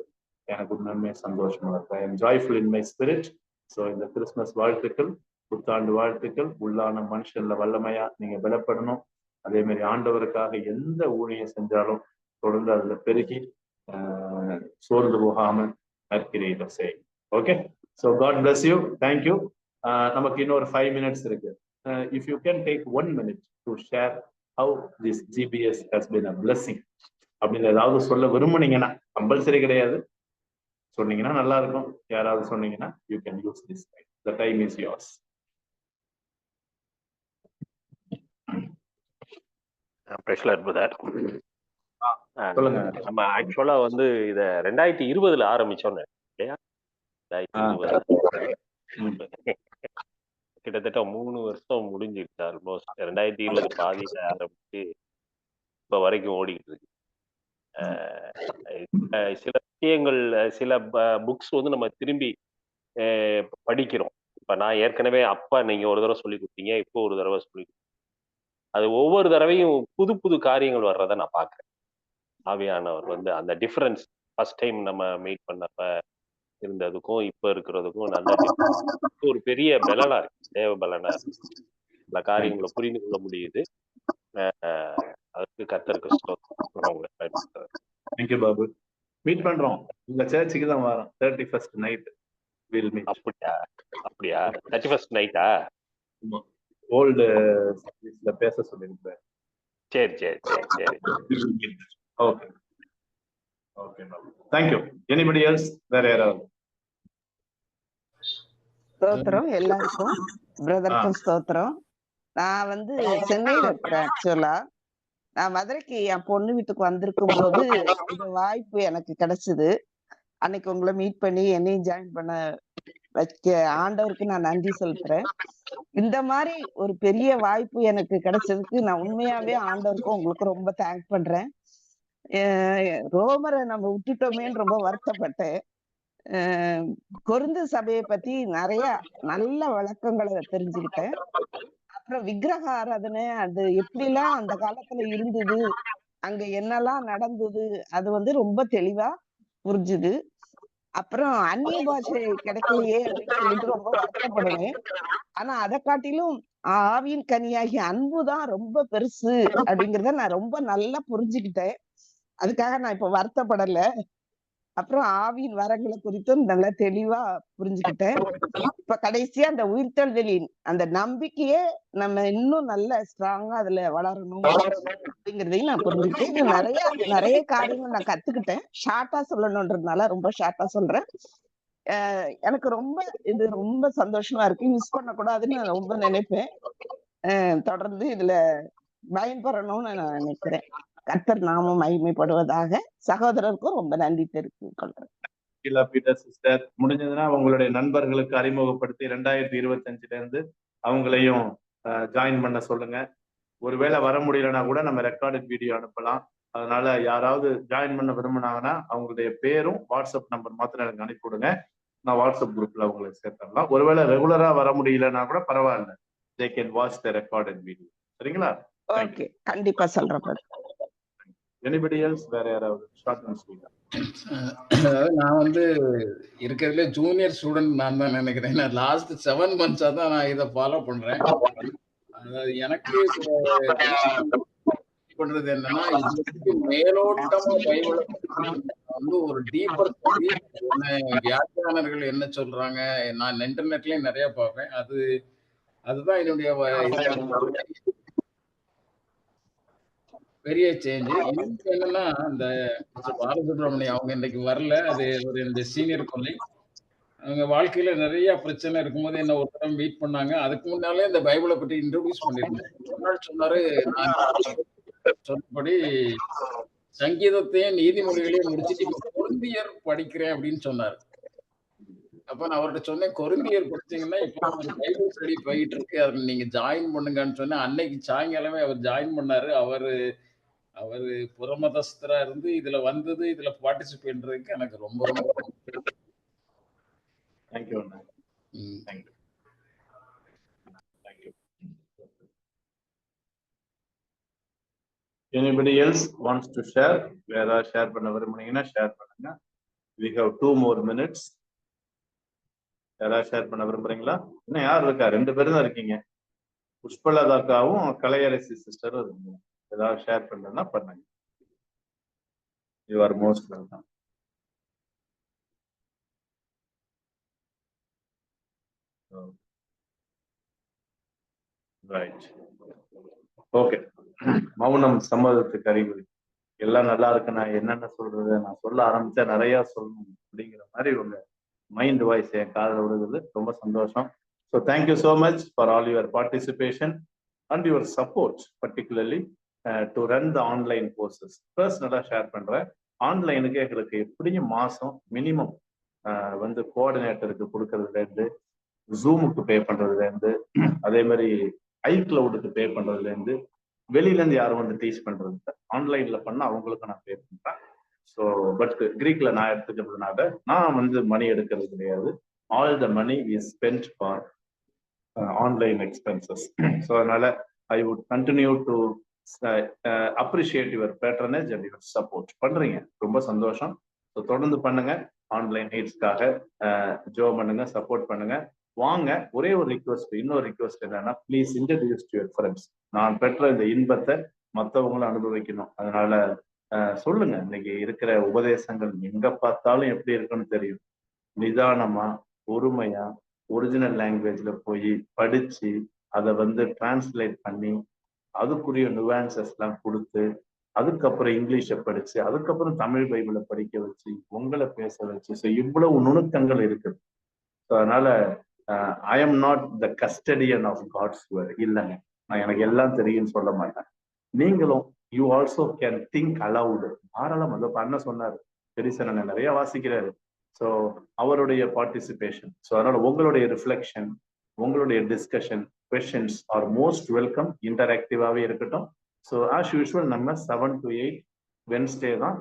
எனக்கு உண்மையுமே சந்தோஷமா இருக்கு. I am joyful in my spirit. So இந்த கிறிஸ்துமஸ் வாழ்த்துக்கள், புத்தாண்டு வாழ்த்துக்கள். உள்ளான மனுஷன்ல வல்லமையா நீங்க பலப்படணும். அதே மாதிரி ஆண்டவருக்காக எந்த ஊழியம் செஞ்சாலும் தொடர்ந்து அதுல பெருகி சோர்ந்து போகாம நற்கிரீடம் செய். Okay, so God bless you. Thank you. நமக்கு இன்னொரு 5 minutes இருக்கு. If you can take 1 minute to share how this GPS has been a blessing அப்படின்னு ஏதாவது சொல்ல விரும்புனீங்கன்னா, கம்பல்சரி கிடையாது, சொன்னீங்கன்னா நல்லா இருக்கும். யாராவது சொன்னீங்கன்னா you can use this time. The time is yours. சொல்லுங்க. நம்ம ஆக்சுவலா வந்து இத 2020 ஆரம்பிச்சோன்னு இல்லையா? 2020 கிட்டத்தட்ட 3 வருஷம் முடிஞ்சிருச்சு. ஆல்மோஸ்ட் 2020 பாதியில ஆரம்பிச்சு இப்ப வரைக்கும் ஓடிக்கிட்டு இருக்கு. சில விஷயங்கள், சில புக்ஸ் வந்து நம்ம திரும்பி படிக்கிறோம். இப்ப நான் ஏற்கனவே அப்ப நீங்க ஒரு தடவை சொல்லி கொடுத்தீங்க, இப்போ ஒரு தடவை சொல்லி கொடுத்தீங்க. அது ஒவ்வொரு தடவையும் புது புது காரியங்கள் வர்றதை நான் பாக்குறேன். ஆவியானவர் வந்து அந்த டிஃபரன்ஸ் ஃபர்ஸ்ட் டைம் நம்ம மீட் பண்ணப்ப இருந்ததுக்கும் இப்ப இருக்கிறதுக்கும் நல்ல ஒரு பெரிய பலனா இருக்கு, தேவ பலனா இருக்கு. சில காரியங்களை புரிந்து கொள்ள முடியுது. அதுக்கு கர்த்தருக்கு ஸ்தோத்திரம். தேங்க்யூ பாபு. மீட் பண்றோம். உங்க சர்ச்சுக்கு தான் வரோம். 31st night will meet. அப்படியா 31st நைட்டா? ஓல்டு சர்வீஸ்ல பேச சொல்லிருக்கேன். சரி சரி சரி சரி. Okay okay Babu. Thank you. Anybody else? வேற யாராவது? ஸ்தோத்திரம் எல்லாருக்கும், பிரதருக்கும் ஸ்தோத்திரம். நான் வந்து சென்னையில இருக்கிறேன். ஆக்சுவலா நான் மதுரைக்கு என் பொண்ணு வீட்டுக்கு வந்திருக்கும் போது இந்த வாய்ப்பு எனக்கு கிடைச்சது. அன்னைக்கு உங்களை மீட் பண்ணி என்னையும் ஜாயின் பண்ண வைக்க ஆண்டவருக்கு நான் நன்றி செலுத்துறேன். இந்த மாதிரி ஒரு பெரிய வாய்ப்பு எனக்கு கிடைச்சதுக்கு நான் உண்மையாவே ஆண்டவருக்கும் உங்களுக்கும் ரொம்ப தேங்க் பண்றேன். ரோமரை நம்ம விட்டுட்டோமேன்னு ரொம்ப வருத்தப்பட்டேன். கொரிந்து சபையை பத்தி நிறைய நல்ல விளக்கங்களை தெரிஞ்சுக்கிட்டேன். அப்புறம் விக்கிரக ஆராதனை அது எப்படிலாம் அந்த காலத்துல இருந்தது, அங்க என்னெல்லாம் நடந்தது, அது வந்து ரொம்ப தெளிவா புரிஞ்சுது. அப்புறம் அந்நிய பாஷை கிடைக்கலையே அப்படின்னு சொல்லிட்டு ரொம்ப வருத்தப்படுவேன். ஆனா அதை காட்டிலும் ஆவியின் கனியாகிய அன்புதான் ரொம்ப பெருசு அப்படிங்கிறத நான் ரொம்ப நல்லா புரிஞ்சுக்கிட்டேன். அதுக்காக நான் இப்ப வருத்தப்படல. அப்புறம் ஆவியின் வரங்களை குறித்தும் நல்லா தெளிவா புரிஞ்சுக்கிட்டேன். இப்ப கடைசியா அந்த உயிர்த்தெழுதலின் அந்த நம்பிக்கையே நம்ம இன்னும் நல்ல ஸ்ட்ராங்கா அதுல வளரணும் அப்படிங்கிறதையும் நான் புரிஞ்சுக்கிட்டேன். நிறைய நிறைய காரியங்கள் நான் கத்துக்கிட்டேன். ஷார்ட்டா சொல்லணும்ன்றதுனால ரொம்ப ஷார்ட்டா சொல்றேன். எனக்கு ரொம்ப இது ரொம்ப சந்தோஷமா இருக்கு. மிஸ் பண்ணக்கூடாதுன்னு நான் ரொம்ப நினைப்பேன். தொடர்ந்து இதுல பயன்பெறணும்னு நான் நினைக்கிறேன். கர்த்தர் நாமம் மகிமைப்படுவதாக. சகோதரருக்கும் ரொம்ப நன்றி தெரிவித்துக் கொள்றேன். சிஸ்டர், முடிஞ்சதுன்னா உங்களுடைய நண்பர்களுக்கு அறிமுகப்படுத்தி 2025 இருந்து அவங்களையும் ஜாயின் பண்ண சொல்லுங்க. ஒருவேளை வர முடியலன்னா கூட நம்ம ரெக்கார்டட் வீடியோ அனுப்பலாம். அதனால யாராவது ஜாயின் பண்ண விரும்பினாங்கன்னா அவங்களுடைய பேரும் வாட்ஸ்அப் நம்பர் மாத்திரம் எனக்கு அனுப்பி விடுங்க. நான் வாட்ஸ்அப் குரூப்ல உங்களை சேர்த்துடலாம். ஒருவேளை ரெகுலரா வர முடியலன்னா கூட பரவாயில்ல, they can watch the recorded video. சரிங்களா? ஓகே, கண்டிப்பா சொல்றேன். Anybody else? வேற யாராவது? ஷார்ட் அண்ட் ஸ்வீட்டா. அதாவது நான் வந்து இருக்கிறதுல ஜூனியர் ஸ்டூடெண்ட் நான் தான் நினைக்கிறேன். நான் லாஸ்ட் 7 months தான் நான் இதை ஃபாலோ பண்றேன். அதாவது எனக்கு பண்றது என்னன்னா, இது மேலோட்டமா பைபிளை வந்து ஒரு டீப்பர் ஸ்டடி, வியாக்கியானர்கள் என்ன சொல்றாங்க, நான் இன்டர்நெட்லயும் நிறைய பார்ப்பேன். அதுதான் என்னுடைய பெரிய சேஞ்ச். இன்னும் என்னன்னா, இந்த பாலசுப்ரமணியம் அவங்க இன்னைக்கு வரல. அது ஒரு என்னுடைய சீனியர் கொலீக். அவங்க வாழ்க்கையில நிறைய பிரச்சனை இருக்கும்போது என்ன ஒரு தடவை மீட் பண்ணாங்க. அதுக்கு முன்னாலே இந்த பைபிளை பற்றி இன்ட்ரோடியூஸ் பண்ணியிருந்தாங்க. ஒரு நாள் சொன்னாரு, நான் சொன்னபடி சங்கீதத்தையும் நீதிமொழிகளையும் முடிச்சுட்டு இப்ப கொரிந்தியர் படிக்கிறேன் அப்படின்னு சொன்னாரு. அப்ப நான் அவர்ட்ட சொன்னேன், கொரிந்தியர் படிச்சீங்கன்னா இப்போ ஒரு பைபிள் ஸ்டடி போயிட்டு இருக்கு. அதுல நீங்க ஜாயின் பண்ணுங்கன்னு சொன்னேன். அன்னைக்கு சாயங்காலமே அவர் ஜாயின் பண்ணாரு. அவரு அவரு புறமதஸ்தரா இருந்து இதுல வந்தது, இதுல பார்ட்டிசிபேட் பண்றதுக்கு எனக்கு ரொம்ப ரொம்ப தேங்க்யூ. ம். Thank you. Thank you. Anybody else wants to share? வேற ஷேர் பண்ண விரும்புனீங்கன்னா ஷேர் பண்ணுங்க. We have 2 more minutes. யாராவது ஷேர் பண்ண விரும்புறீங்களா? இன்னும் யார் இருக்கா? 2 பேரும் தான் இருக்கீங்க. புஷ்பலதாக்காவும் கலையரசி சிஸ்டரும் இருக்கீங்க. ஏதாவது ஷேர் பண்ணா பண்ணுங்க. You are most welcome. Right. Okay. மௌனம் சம்மதத்துக்கு அறிகுறி. எல்லாம் நல்லா இருக்கு. நான் என்னென்ன சொல்றது, நான் சொல்ல ஆரம்பிச்சா நிறைய சொல்லணும் அப்படிங்கிற மாதிரி உங்க மைண்ட் வாய்ஸ் என் காதில் விடுகிறது. ரொம்ப சந்தோஷம். So thank you so much for all your participation and your support, particularly to run the online courses. பர்சனலாக ஷேர் பண்றேன். ஆன்லைனுக்கு எங்களுக்கு எப்படியும் மாசம் மினிமம் வந்து கோஆர்டினேட்டருக்கு கொடுக்கறதுலேருந்து, ஜூமுக்கு பே பண்றதுலேருந்து, அதே மாதிரி ஐக்ளவுடுக்கு பே பண்றதுலேருந்து, வெளியில இருந்து யாரும் வந்து டீச் பண்றது ஆன்லைன்ல பண்ண அவங்களுக்கு நான் பே பண்றேன். ஸோ பட் கிரீக்ல நான் எடுத்துக்கிறதுனால நான் வந்து மணி எடுக்கிறது கிடையாது. All the money is spent for online expenses. So அதனால I would continue to appreciate your patronage and your support. பண்றீங்க, ரொம்ப சந்தோஷம். ஸோ தொடர்ந்து பண்ணுங்க. ஆன்லைன் நீட்ஸ்க்காக ஜோ பண்ணுங்க, சப்போர்ட் பண்ணுங்க. வாங்க. ஒரே ஒரு ரிக்வஸ்ட், இன்னொரு ரிக்வஸ்ட் என்னன்னா, please introduce to your friends. நான் பெற்ற இந்த இன்பத்தை மற்றவங்களும் அனுபவிக்கணும். அதனால சொல்லுங்க. இன்னைக்கு இருக்கிற உபதேசங்கள் எங்க பார்த்தாலும் எப்படி இருக்குன்னு தெரியும். நிதானமா, பொறுமையா, ஒரிஜினல் லாங்குவேஜ்ல போய் படிச்சு அதை வந்து டிரான்ஸ்லேட் பண்ணி அதுக்குரிய நுவான்சஸ் எல்லாம் கொடுத்து, அதுக்கப்புறம் இங்கிலீஷை படிச்சு, அதுக்கப்புறம் தமிழ் பைபிளை படிக்க வச்சு, உங்களை பேச வச்சு, ஸோ இவ்வளவு நுணுக்கங்கள் இருக்குது. ஸோ அதனால I am not the custodian of God's word. இல்லைங்க, நான் எனக்கு எல்லாம் தெரியும்னு சொல்ல மாட்டேன். நீங்களும் you also can think aloud. தாராளம். அதை பண்ண சொன்னார் பெரிசன் நிறைய வாசிக்கிறாரு. ஸோ அவருடைய பார்ட்டிசிபேஷன். ஸோ அதனால உங்களுடைய ரிஃப்ளெக்ஷன், உங்களுடைய discussion, questions are most welcome. இன்டராக்டிவாகவே இருக்கட்டும். ஸோ ஆஸ் யூஸ்வல் நம்ம 7 to 8 வென்ஸ்டே தான்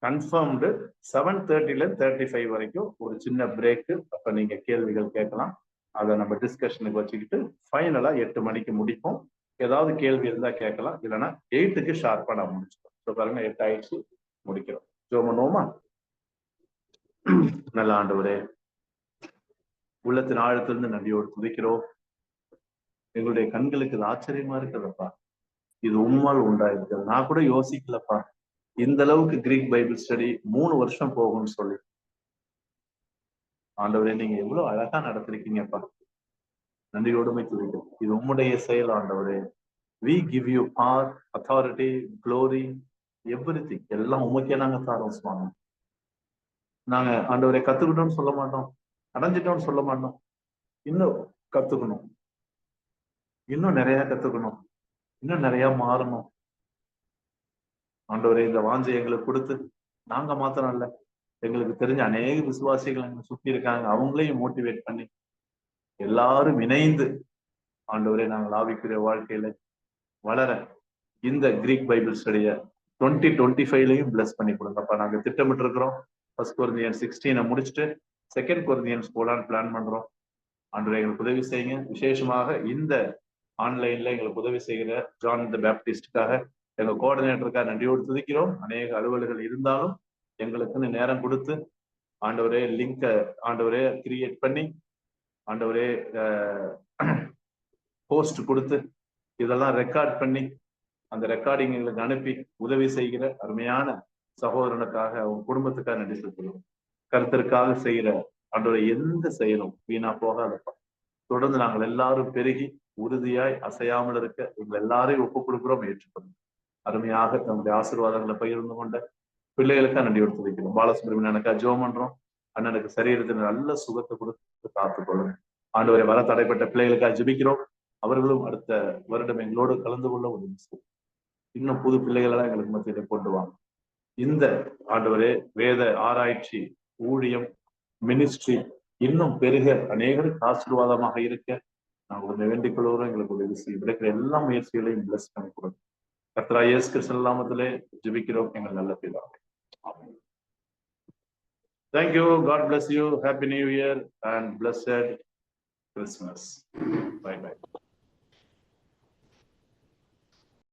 கன்ஃபர்ம்டு. 7:30 35 வரைக்கும் ஒரு சின்ன பிரேக்கு. அப்ப நீங்க கேள்விகள் கேட்கலாம். அதை நம்ம டிஸ்கஷனுக்கு வச்சுக்கிட்டு ஃபைனலா 8 மணிக்கு முடிப்போம். ஏதாவது கேள்வி இருந்தா கேட்கலாம், இல்லைன்னா 8க்கு ஷார்ப்பா நான் முடிச்சிட்டோம். ஸோ பாருங்க, 8 ஆயிடுச்சு, முடிக்கிறோம். ஜெபம் பண்ணுவோமா? நல்ல ஆண்டவரே, உள்ளத்தின் ஆழத்திலிருந்து நன்றியோடு துதிக்கிறோம். எங்களுடைய கண்களுக்கு இது ஆச்சரியமா இருக்கிறதப்பா. இது உம்மால் உண்டாயிருக்கிறது. நான் கூட யோசிக்கலப்பா இந்த அளவுக்கு கிரீக் பைபிள் ஸ்டடி 3 வருஷம் போகும்னு சொல்லி. ஆண்டவரே, நீங்க எவ்வளவு அழகா நடத்திருக்கீங்கப்பா. நன்றியோடுமை துதிக்கிறோம். இது உம்முடைய செயல் ஆண்டவரே. We give you power, authority, glory, everything. எல்லாம் உமக்கே நாங்க தாரோம் சுவாமி. நாங்க ஆண்டவரை கத்துக்கிட்டோம்னு சொல்ல மாட்டோம், அடைஞ்சிட்டோம்னு சொல்ல மாட்டோம். இன்னும் கத்துக்கணும், இன்னும் நிறைய கத்துக்கணும், இன்னும் நிறைய மாறணும். ஆண்டவரே, இந்த வாஞ்சை எங்களுக்கு கொடுத்து, நாங்க மாத்திரம் இல்ல, எங்களுக்கு தெரிஞ்ச அநேக விசுவாசிகள் எங்களை சுத்தி இருக்காங்க, அவங்களையும் மோட்டிவேட் பண்ணி எல்லாரும் இணைந்து ஆண்டவரே நாங்கள் ஆவிக்குரிய வாழ்க்கையில வளர இந்த கிரீக் பைபிள் ஸ்டடிய 2025 பிளஸ் பண்ணி கொடுங்கப்பா. நாங்க திட்டமிட்டு இருக்கிறோம். 1 Corinthians 16 முடிச்சுட்டு 2 Corinthians போலான்னு பிளான் பண்றோம். ஆண்டவரே, எங்களுக்கு உதவி செய்யுங்க. விசேஷமாக இந்த ஆன்லைன்ல எங்களுக்கு உதவி செய்கிற ஜான் த பேப்டிஸ்டுக்காக, எங்க கோஆர்டினேட்டருக்காக நன்றியோடு துதிக்கிறோம். அநேக அலுவல்கள் இருந்தாலும் எங்களுக்குன்னு நேரம் கொடுத்து ஆண்டவரே லிங்க ஆண்டவரே கிரியேட் பண்ணி, ஆண்டவரே போஸ்ட் கொடுத்து, இதெல்லாம் ரெக்கார்ட் பண்ணி அந்த ரெக்கார்டிங் எங்களுக்கு அனுப்பி உதவி செய்கிற அருமையான சகோதரனுக்காக, அவங்க குடும்பத்துக்காக நன்றி செலுத்துகிறோம். கர்த்தருக்காக செய்கிற ஆண்டவரே எந்த செயலும் வீணா போகாதப்பா. தொடர்ந்து நாங்கள் எல்லாரும் பெருகி உறுதியாய் அசையாமல் இருக்க எங்களை எல்லாரையும் ஒப்புக் கொடுக்கிறோம், ஏற்றுக்கொள்ளும். அருமையாக தன்னுடைய ஆசீர்வாதங்களை பகிர்ந்து கொண்ட பிள்ளைகளுக்காக நன்றி எடுத்து வைக்கிறோம். பாலசுப்ரமணியன் எனக்கா ஜெபம் பண்றோம். அண்ணனுக்கு சரீரத்தில் நல்ல சுகத்தை கொடுத்து காத்துக்கொள்ளும். ஆண்டவரை வர தடைப்பட்ட பிள்ளைகளுக்காக ஜெபிக்கிறோம். அவர்களும் அடுத்த வருடம் எங்களோடு கலந்து கொள்ள உதவி செய்யும். இன்னும் புது பிள்ளைகளெல்லாம் எங்களுக்கு மத்தியில கொண்டு வாங்க. இந்த ஆண்டவரே வேத ஆராய்ச்சி ஊழியம் மினிஸ்ட்ரி இன்னும் பெருக அநேகருக்கு ஆசீர்வாதமாக இருக்க நாங்கள் வேண்டிக் கொள்வோம். எங்களுக்கு உதவி செய்யும். கிடைக்கிற எல்லா முயற்சிகளையும் பிளஸ் பண்ணி கொடுங்க. கர்த்தராகிய இயேசு கிறிஸ்து நாமத்திலே ஜெபிக்கிறோம் எங்கள் நல்ல பிதாவே. ஆமென். Thank you. God bless you. Happy New Year and blessed Christmas. Bye bye.